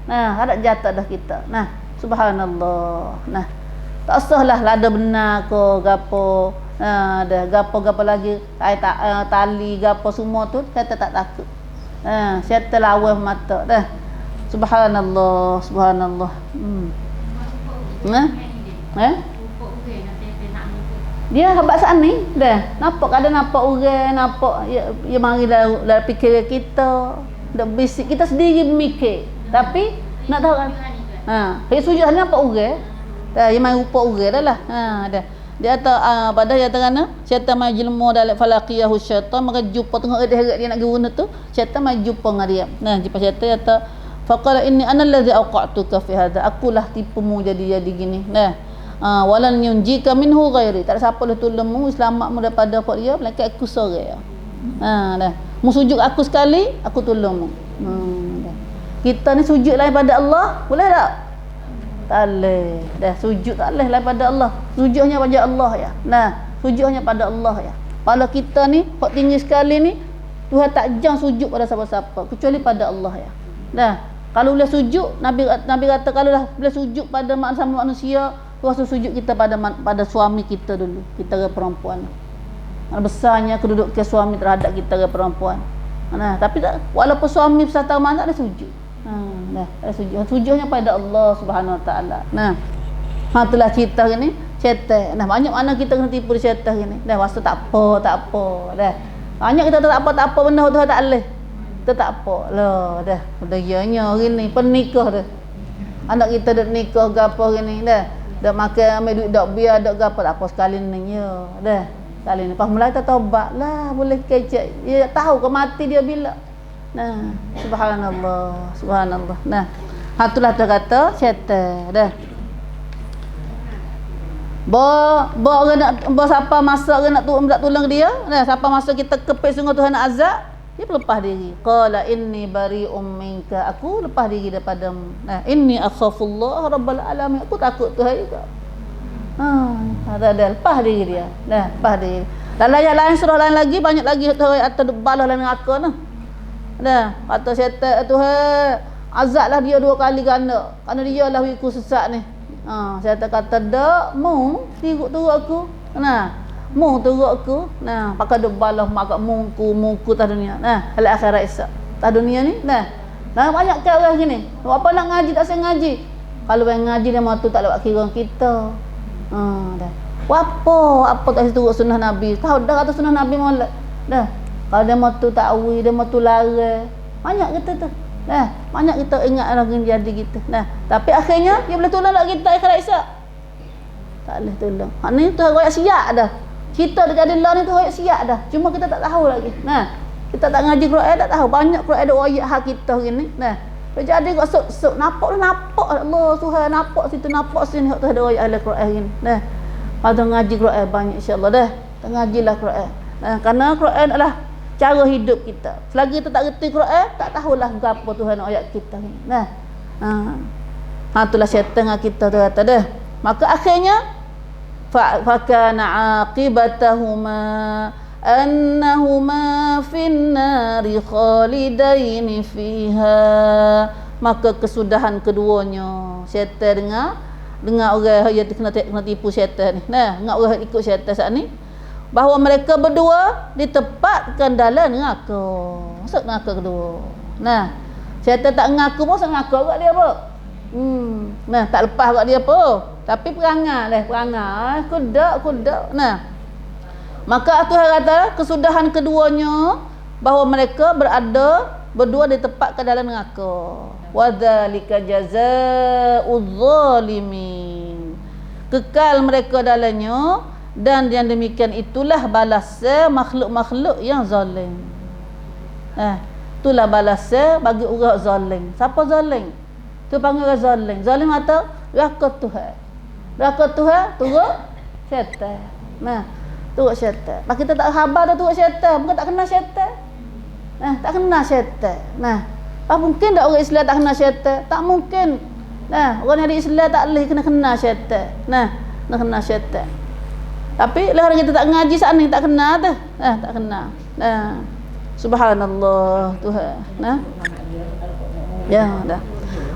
Speaker 1: Nah, ada jatah dah kita. Nah, subhanallah. Nah, tak usahlah lada benar ke gapo. Dah gapo-gapo lagi tali gapo semua tu kita tak takut. Syaitan lawan mata dah. Subhanallah. Dia habaq saat ni dah nampak orang nampak dia mari dalam fikiran kita dak bisik kita sendiri mikir tapi nak tahu kan dia sujud ni nampak orang dah dia mari rupa orang dah lah dah dia kata pada dia terana syaitan mai jelma dalam falaqiyahu syaitan maka jumpa tengok heret dia nak guna tu syaitan mai jumpa dengan dia jumpa syaitan kata faqala inni ana allazi awqa'tuka fi hadha akulah tipumu jadi gini walan yunjika minhu ghairi tak ada siapa boleh tolongmu selamatmu daripada dia melainkan aku seorang dah mu sujud aku sekali aku tolongmu kita ni sujud lain pada Allah boleh tak boleh dah sujud tak boleh lain pada Allah sujud hanya pada Allah ya sujud hanya pada Allah ya kalau kita ni hak tinggi sekali ni Tuhan tak jang sujud pada siapa-siapa kecuali pada Allah ya kalau boleh sujud Nabi kata kalau dah boleh sujud pada manusia Tuhan sujud kita pada suami kita dulu kita ke perempuan besarnya kedudukan suami terhadap kita ke perempuan tapi tak, walaupun suami besar taman tak ada sujud tak ada sujudnya pada Allah Subhanahu Wa Taala itulah cerita ni syaitan banyak mana kita kena tipu syaitan ni dah rasa tak apa dah Banyak kita tak apa benda Tuhan tak boleh. Kita tak apa. Lah dah. Budayanya hari ni pernikah dah. Anak kita dak nikah gapo hari ni dah. Dak makan ambil duit dak biar dak gapo tak apa sekali ni ya. Dah. Sekali ni pas mulai kita taubat lah boleh kecek. Dia tahu ke mati dia bila. Nah, subhanallah, subhanallah. Nah, itulah dia kata syaitan dah. Orang nak siapa masa orang nak tolong dia, nah siapa masa kita kepek sungguh Tuhan nak azab, dia lepas diri. Qala inni bari'um minka, aku lepas diri daripadamu. Nah, inni akhafullah rabbal alamin, aku takut Tuhan juga. Ada lepas diri dia. Nah, lepas diri. Dalam ayat lain surah lain lagi banyak lagi Tuhan atau balah dengan neraka noh. Nah, kata syaitan Tuhan azablah dia 2 kali ganda. Kerana dia lah wiku sesat ni. Saya kata dak mu turut aku. Nah, mu turut aku. Nah, pakai dak balah mak muku tas dunia. Nah, hal akhirat esok. Tas dunia ni. Nah banyak ke orang gini. Apa nak ngaji tak saya ngaji. Kalau yang ngaji dia mau tu tak lewat kira kita. Dah. Apa tak turut sunnah Nabi. Tahu dah kata sunnah Nabi molek. Dah. Kalau dia mau tu takwil, dia mau tu larang. Banyak kita tu. Banyak kita ingat orang jadi gitu. Tapi akhirnya dia boleh tolong tak kita akhirat esok? Tak boleh tolong. Hak ni tu royak siap dah. Kita dekat Allah ni tu royak siap dah. Cuma kita tak tahu lagi. Kita tak ngaji Quran tak tahu. Banyak Quran ada royak hak kita gini. Jadi kok sok nampak Allah Tuhan nampak situ nampak sini hak tu ada royak Al-Quran gini. Pada ngaji Quran banyak insya-Allah dah. Ngajilah Quran. Kerana Quran adalah cara hidup kita. Selagi kita tak reti Quran, tak tahulah apa Tuhan ayat kita ni. Itulah syaitan kita tu kata dah. Maka akhirnya fa kana aqibatahuma annahuma fin nari khalidain fiha. Maka kesudahan keduanya syaitan dengar orang yang kena tipu syaitan ni. Dengar orang ikut syaitan saat ni. Bahawa mereka berdua ditempatkan dalam neraka. Masuk neraka kedua. Syaitan tak mengaku pun mengaku kat dia apa? Tak lepas kat dia apa? Tapi perangai. Kudak. Maka Tuhan kata kesudahan keduanya bahawa mereka berdua ditempatkan dalam neraka. Wa dzalika jazaa'uz zalimin. Kekal mereka dalamnya. Dan yang demikian itulah balasnya makhluk-makhluk yang zalim. Itulah balasnya bagi orang zalim. Siapa zalim? Tu panggil orang zalim. Zalim atau neraka Tuhan. Neraka Tuhan turut syaitan. Turut syaitan. Pak kita tak khabar dah turut syaitan, bukan tak kenal syaitan. Tak kenal syaitan. Apa mungkin tak orang Islam tak kenal syaitan? Tak mungkin. Orang yang Islam tak boleh kena syaitan. Nak kenal syaitan. Tapi lah kita tak ngaji saat ni tak kenal dah. Tak kenal. Subhanallah Tuhan. Ya dah.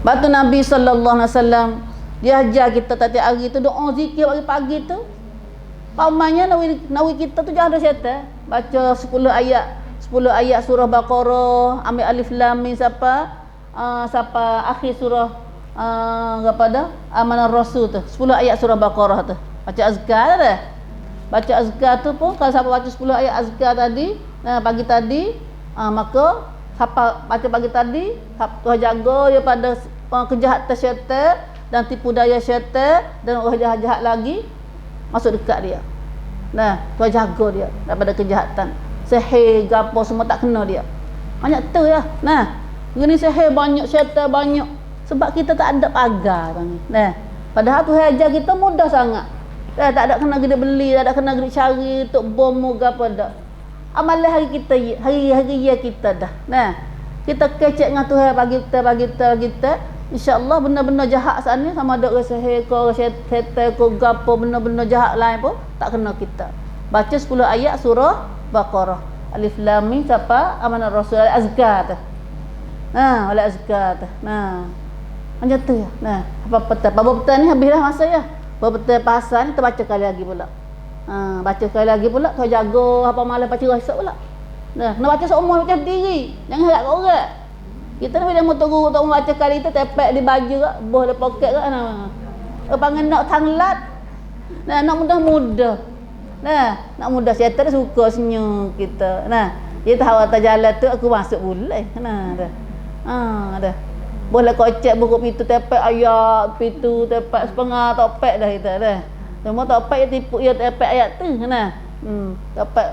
Speaker 1: Batu Nabi sallallahu alaihi wasallam dia ajar kita tiap hari tu doa zikir pagi-pagi tu. Pamannya nawi kita tu jangan ada syaitan. Baca 10 ayat surah Baqarah, ambil alif lam mim siapa akhir surah apa dah? Amanah Rasul tu. 10 ayat surah Baqarah tu. Baca azkar dah. Baca azkar tu pun kalau siapa baca 10 ayat azkar tadi pagi tadi maka siapa baca pagi tadi Tuhan jaga daripada kejahatan syaitan dan tipu daya syaitan dan orang jahat-jahat lagi masuk dekat dia. Tuhan jaga dia daripada kejahatan sihir gapo semua tak kena dia. Banyak tu ya. Gini sihir banyak syaitan banyak sebab kita tak ada pagar bang. Padahal Tuhan ajar kita mudah sangat. Tak ada kena kita beli, tak ada kena kita cari untuk bom moga apa dah. Amalan hari kita hari kita dah. Kita kecek dengan Tuhan bagi kita. Insya-Allah benda-benda jahat saat ni sama ada orang sihir ke orang syaitan ke gapo benda-benda jahat lain pun tak kena kita. Baca 10 ayat surah Baqarah. Alif lam mim siapa? Amanah Rasul azkar tu. Oleh azkar tu. Macam tu ya. Apa petang ni habislah masa ya. Betul pasal ni terbaca kali lagi pula. Baca sekali lagi pula kau jaga apa malam baca esok pula. Kena baca seumur macam diri. Jangan harap kat orang. Kita ni bila motor guru tak baca kali tu tepek di baju ke, boh di poket ke. Panggil nak tanglat. Nak mudah-mudah. Nah, nak mudah syaitan suka senyum kita. Nah, dia tahu atas jalan tu aku masuk boleh. Nah, dah. Dah. Boleh kocek buku pintu tepek ayat, pintu tepek setengah topek dah kita dah. Semua topek dia tipu dia tepek ayat tu. Nah. Topek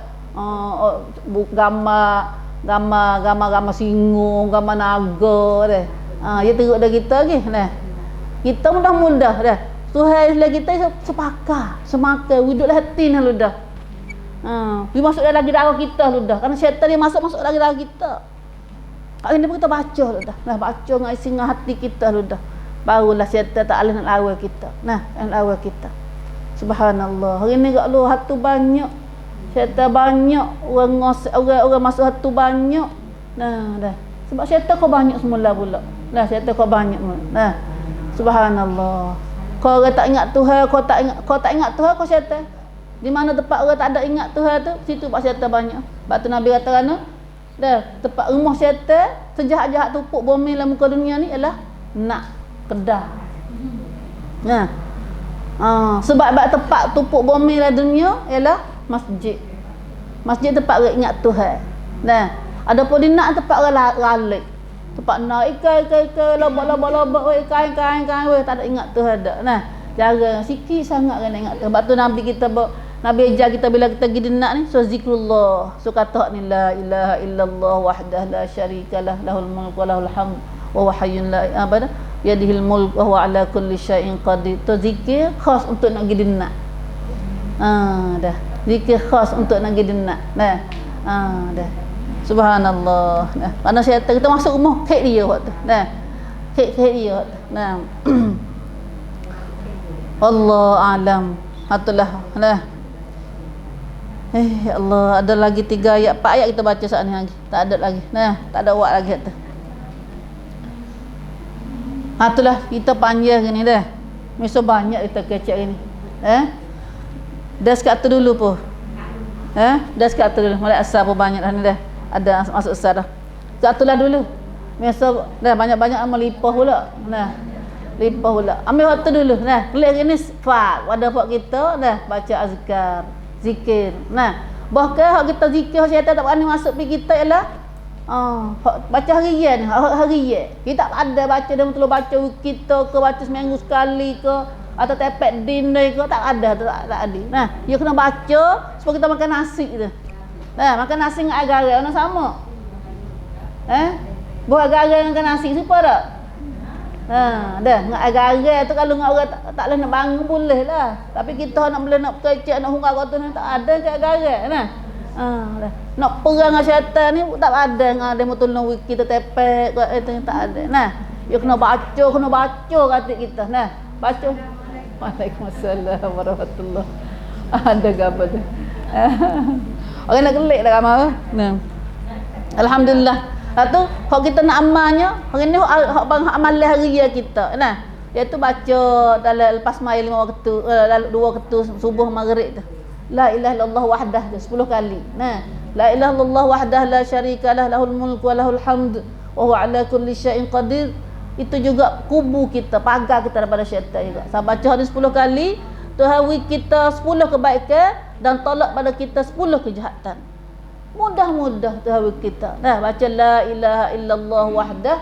Speaker 1: gambar singung, gambar naga dah. Dia teruk dah kita lagi. Nah. Kita mudah-mudah dah. Tuhan Islam kita sepakar, semakan wujudlah hati lu dah. Dia masuk dalam darah kita lu dah. Karena syaitan dia masuk dalam darah kita. Hari ni pun kita baca lu dah. Nah, baca dengan isi hati kita lu dah. Barulah syaitan tak boleh nak lawan kita. Nah, nak lawan kita. Subhanallah. Hari ni gak lu hatu banyak. Syaitan banyak, orang masuk hatu banyak. Nah, dah. Sebab syaitan kau banyak semula pula. Nah, syaitan kau banyak mula. Nah, subhanallah. Kau orang tak ingat Tuhan, kau tak ingat Tuhan, kau syaitan. Di mana tempat orang tak ada ingat Tuhan tu, situ pak syaitan banyak. Sebab tu Nabi kata kan, dah tempat rumah syaitan, sejahat-jahat tupuk bumi dalam muka dunia ni ialah nak kedah. Nah. Sebab tempat tupuk bumi dalam dunia ialah masjid. Masjid tempat orang ingat Tuhan. Nah, adapun di nak tempat orang ralik. Tempat nak ikan, lobak-lobak, ikan, tak ada ingat Tuhan dak. Nah, jarang sikit sangat kena ingat Tuhan. Sebab tu Nabi ajar kita bila kita pergi nak ni, so zikrullah. So kata ni la ilaha illallah wahdah la syarikalah lahul mulku wa lahul hamd wa huwa hayyun la abada yadihil mulku wa huwa ala kulli syai'in qadir. Tu zikir khas untuk nak pergi nak. Dah. Zikir khas untuk nak pergi nak. Nah. Dah. Subhanallah. Nah, mana syaitan kita masuk rumah, kek dia waktu. Nah. Kek dia waktu. Nah. Allah alam. Itulah. Nah. Allah, ada lagi 3 ayat, 4 ayat kita baca saat ni lagi. Tak ada lagi. Nah, tak ada wak lagi tu. Itulah kita panjang gini dah. Mesti banyak kita kecek gini. Dah sekat tu dulu pun. Dah sekat tu dulu. Mulai asal pun banyak dah ni dah. Ada masuk asal dah. Sekat tu lah dulu. Mesti dah banyak-banyak amal lipah pula. Nah. Lipah pula. Ambil waktu dulu. Nah, klik gini fak. Pada pak kita dah baca azkar, zikir. Nah, bahkan hak kita zikir syaitan tak berani masuk pi kita ialah baca harian, harian. Kita tak ada baca dia betul baca kita ke baca seminggu sekali ke atau tepek dinai ke tak ada, tak ada. Nah, you kena baca supaya kita makan nasi tu. Nah, makan nasi dengan agar-agar ono sama. Buat agar-agar dengan nasi super tak? Dah dengan agar-agar tu kalau dengan orang tak boleh nak bangun boleh lah. Tapi kita nak boleh nak kecek nak hungak kau tu tak ada ke agar-agar nah. Dah. Nak perang dengan syaitan ni tak ada dengan dia tolong kita tepek itu tak ada. Nah, you kena baca kata kita. Nah, baca. Waalaikumsalam warahmatullahi. Ada gapo tu? Orang nak kelik dah ramai. Nah. Alhamdulillah. Lepas tu, kalau kita nak amalnya, hari ni amalan harian kita. Nah, iaitu baca dalam lepas mai 5 waktu, 2 waktu subuh maghrib tu. La ilaha illallah wahdah 10 kali. Nah, la ilaha illallah wahdah la syarikalah lahul mulku wa lahul hamd wa huwa ala kulli syai'in qadir. Itu juga kubu kita, pagar kita daripada syaitan juga. Saya baca hadis 10 kali, Tuhan beri kita 10 kebaikan dan tolak pada kita 10 kejahatan. Mudah-mudah tahu kita. Nah, baca la ilaha illallah wahdah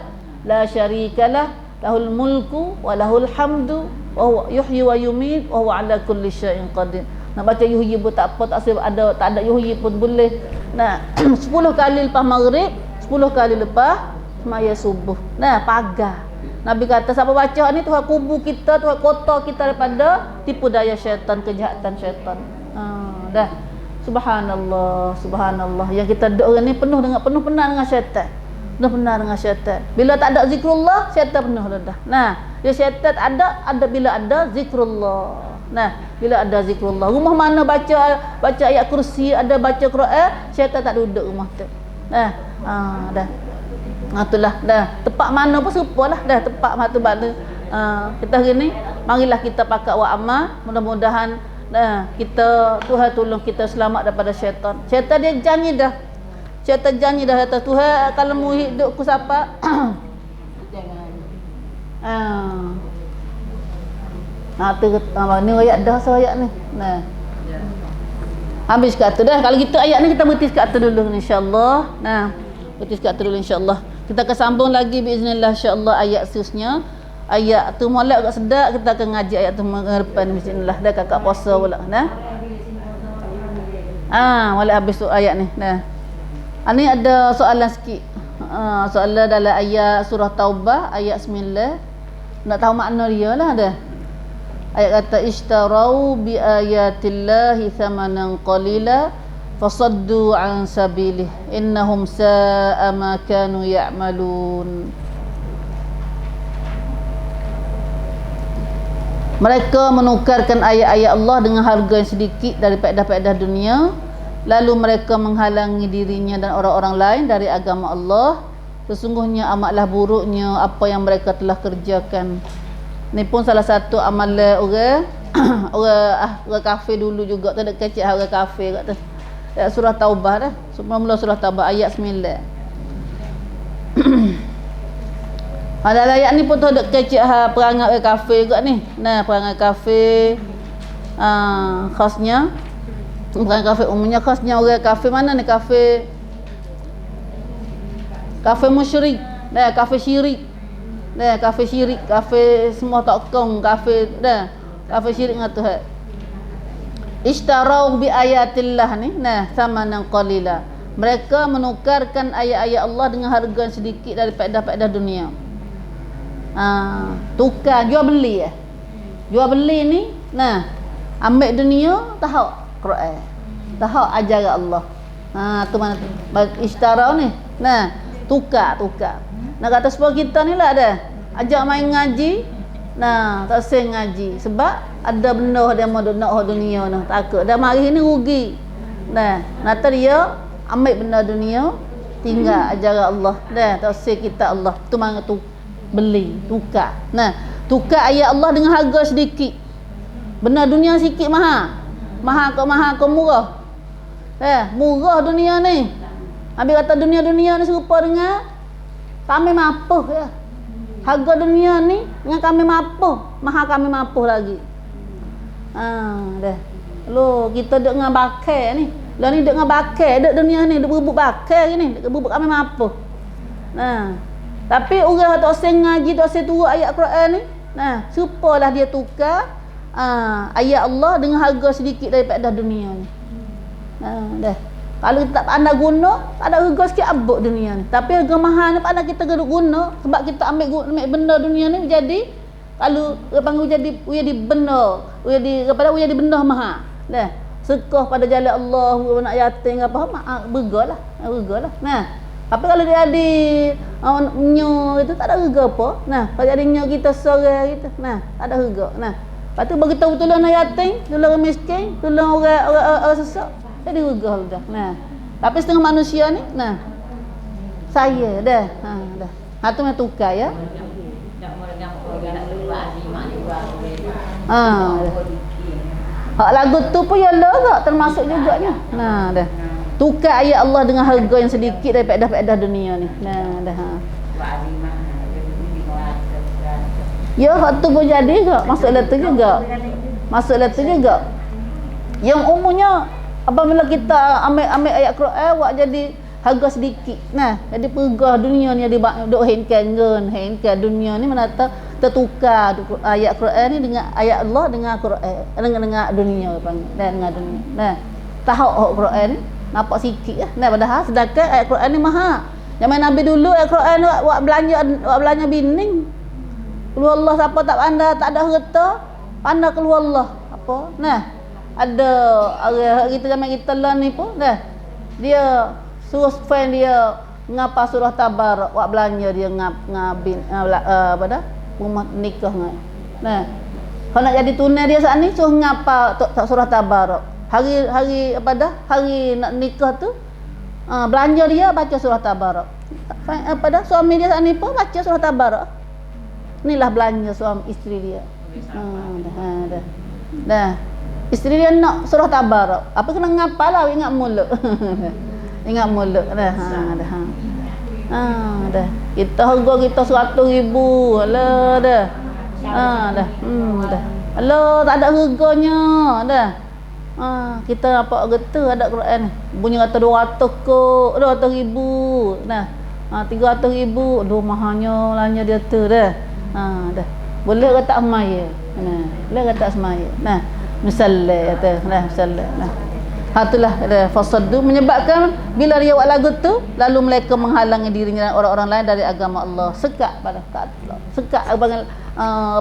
Speaker 1: la syarikalah lahul mulku wa lahul hamdu wa huwa yuhyi wa yumiit wa huwa ala kulli syai'in qadir. Nak baca yuhyi pun tak apa, tak ada yuhyi pun boleh. Nah, 10 kali lepas maghrib, 10 kali lepas semaya subuh. Nah, pagar. Nabi kata siapa baca ni Tuhan kubu kita, Tuhan kotor kita daripada tipu daya syaitan, kejahatan syaitan. Dah. Subhanallah, subhanallah. Yang kita doa ni penuh penat dengan syaitan. Penuh penat dengan syaitan. Bila tak ada zikrullah, syaitan penuh dah. Nah, dia syaitan ada bila ada zikrullah. Nah, bila ada zikrullah. Rumah mana baca ayat kursi, ada baca Quran, syaitan tak duduk rumah tu. Nah, dah. Itulah dah. Tempat mana pun serupalah dah tempat tu mana. Kita hari ni marilah kita pakat wa amal, mudah-mudahan kita Tuhan tolong kita selamat daripada syaitan. Syaitan dia janji dah. Syaitan janji dah kata Tuhan kalau mu hidup ku siapa? Jangan. Tu ni ayat dah ayat ni. Nah. Habis kat tu dah. Kalau kita ayat ni kita berhenti kat tu dulu insya-Allah. Nah, berhenti kat tu dulu insya-Allah. Kita akan sambung lagi biiznillah insya-Allah ayat seterusnya. Ayat tu molek agak sedap, kita akan ngaji ayat tu minggu depan biiznillah. Dah kakak puasa pula nah. Molek habis tu ayat ni. Nah. Ni ada soalan sikit. Soalan dalam ayat surah Taubah ayat 9. Nak tahu makna dia lah dah. Ayat kata ishtarau bi ayatillahi thamanan qalila fasaddu an sabilih innahum sa'a ma kanu ya'malun. Mereka menukarkan ayat-ayat Allah dengan harga yang sedikit dari faedah-faedah dunia, lalu mereka menghalangi dirinya dan orang-orang lain dari agama Allah. Sesungguhnya amatlah buruknya apa yang mereka telah kerjakan. Ni pun salah satu amalan orang orang kafir dulu juga tu, ada kecil orang kafir kat tu. Surah Taubah dah. Mula surah Taubah ayat 9. Ada ayat ni pun tu ada kecil perangai orang kafir kat ni. Nah, perangai kafir khasnya bukan kafir umumnya, khasnya orang kafir mana ni, kafir musyrik. Dah kafir syirik. Dah kafir syirik, kafir semua tak kong, kafir dah. Kafir syirik dengan Tuhan. Ishtarau bi ayatillah ni, nah samanan qalila. Mereka menukarkan ayat-ayat Allah dengan harga yang sedikit dari faedah-faedah dunia. Tukar jual beli Jual beli ni, nah ambil dunia tahu Quran. Tahu ajaran Allah. Tu mana ishtarau ni. Nah, tukar. Nak kata sebab kita ni lah ada ajak main ngaji, nah tak seng ngaji sebab ada benda dia mau nak dunia noh, takut dah mari ni rugi. Nah, nata dia ambil benda dunia, tinggal ajaran Allah. Dah tak seng kita Allah. Tu mana tu beli, tukar. Nah, tukar ayat Allah dengan harga sedikit. Benda dunia sikit mahal. Mahal ke murah. Murah dunia ni. Habis kata dunia ni serupa dengan kami mampu ya. Harga dunia ni dengan kami mampu, mahal kami mampu lagi. Dah. Lo kita duk dengan bakar ni. Lah ni duk dengan bakar, duk dunia ni duk berebut bakar ni, duk berebut kami mampu. Tapi orang tak usah ngaji, tak usah turut ayat Quran ni. Supalah dia tukar ayat Allah dengan harga sedikit daripada dunia ni. Dah. Kalau kita tak pandai guna, ada harga sikit abuk dunia ni. Tapi harga mahal ni pandai kita guna sebab kita ambil benda dunia ni jadi kalau dia panggil jadi benda, jadi benda mahal. Dah. Sekah pada jalan Allah, nak yatim apa bergalah. Nah. Tapi kalau dia ada nyo itu tak ada harga apa. Nah, kalau jadi nyo kita seorang kita, nah, tak ada harga. Nah. Lepas tu bagi tahu tolong anak yatim, tolong orang miskin, tolong orang sesak. Jadi harga dah. Nah. Tapi setengah manusia ni, nah. Saya dah. Dah. Tu memang tukar ya. Hak lagu tu pun ya lah termasuk juga ni. Nah, dah. Tukar ayat Allah dengan harga yang sedikit daripada faedah dunia ni. Nah, dah. Ya, hak tu pun jadi ke? Masalah tu juga. Yang umumnya apabila kita ambil ayat Quran buat jadi harga sedikit. Nah, jadi pergah dunia ni duk henkan dunia ni menata tertukar ayat Quran ni dengan ayat Allah dengan Quran dengan dunia panggil dengan dunia. Nah, tahu Quran ni nampak sikit lah. Nah, padahal sedangkan ayat Quran ni mahal. Zaman Nabi dulu ayat Quran buat belanja bining. Keluar Allah siapa tak pandai, tak ada harta, pandai keluar Allah. Apa? Nah, ada kita zaman kita lah ni pun dah. Dia suruh friend dia ngapa surah Tabarak buat belanja dia ngabin apa dah? Rumah nikah ngai. Nah. Kalau nak jadi tunai dia saat ni suruh ngapa surah Tabarak. Hari apa dah? Hari nak nikah tu belanja dia baca surah Tabarak. Apa dah? Suami dia saat ni pun baca surah Tabarak. Inilah belanja suami isteri dia. Dah. Isteri dia nak surah Tabarak. Apa kena ngapalah ingat mulut. Ingat mulut dah. Dah. Kita harga kita 100,000. Alah dah. Dah. Dah. Alah tak ada harganya dah. Kita apa kata ada Quran ni. Bunyi kata 200 ke 200,000. Nah. 300,000. Aduh mahanya lanya dia tu dah. Dah. Boleh kata semaya. Nah, boleh kata semaya. Nah, misalnya kata, nah, misalnya. Nah. Itulah fasaddu menyebabkan bila dia buat lagu tu lalu mereka menghalangi dirinya dan orang-orang lain dari agama Allah. Sekat pada Allah. Sekat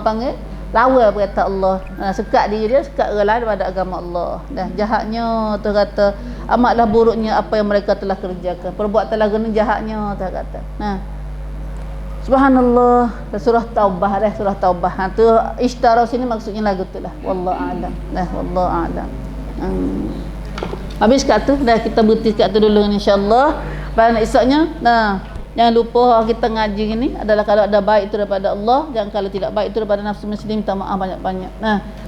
Speaker 1: panggil lawa kata Allah. Sekat diri dia, sekat orang lain daripada agama Allah. Dan jahatnya tu kata amatlah buruknya apa yang mereka telah kerjakan. Perbuatan lagu ni jahatnya tu kata. Nah. Subhanallah. Surah Taubah dah, surah Taubah. Tu ishtara sini maksudnya lagu tu lah. Wallahu a'lam. Wallahu a'lam. Habis kat tu dah, kita berhenti kat tu dulu insya-Allah. Pada esoknya jangan lupa kita ngaji ni adalah kalau ada baik itu daripada Allah, jangan kalau tidak baik itu daripada nafsu muslim, minta maaf banyak-banyak.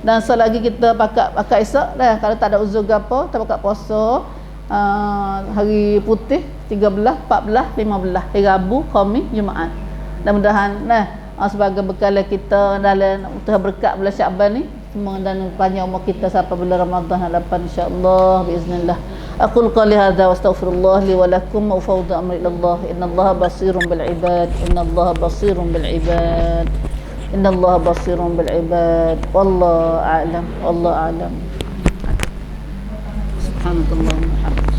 Speaker 1: Dan selagi kita pakai esok dah, kalau tak ada uzur gapo kita pakai puasa hari putih 13, 14, 15 hari Rabu, Khamis, Jumaat. Mudah-mudahan sebagai bekal kita dalam berkat bulan Syaban ni dan panjang umur kita sampai bulan Ramadan hadapan insyaallah biiznillah. Aqul qali hadza wa astaghfirullah li wa lakum wa ufawwidu amri ila Allah. Innallaha basirun bil ibad. Innallaha basirun bil ibad. Innallaha basirun bil ibad. Wallahu a'lam. Wallahu a'lam. Subhanallah.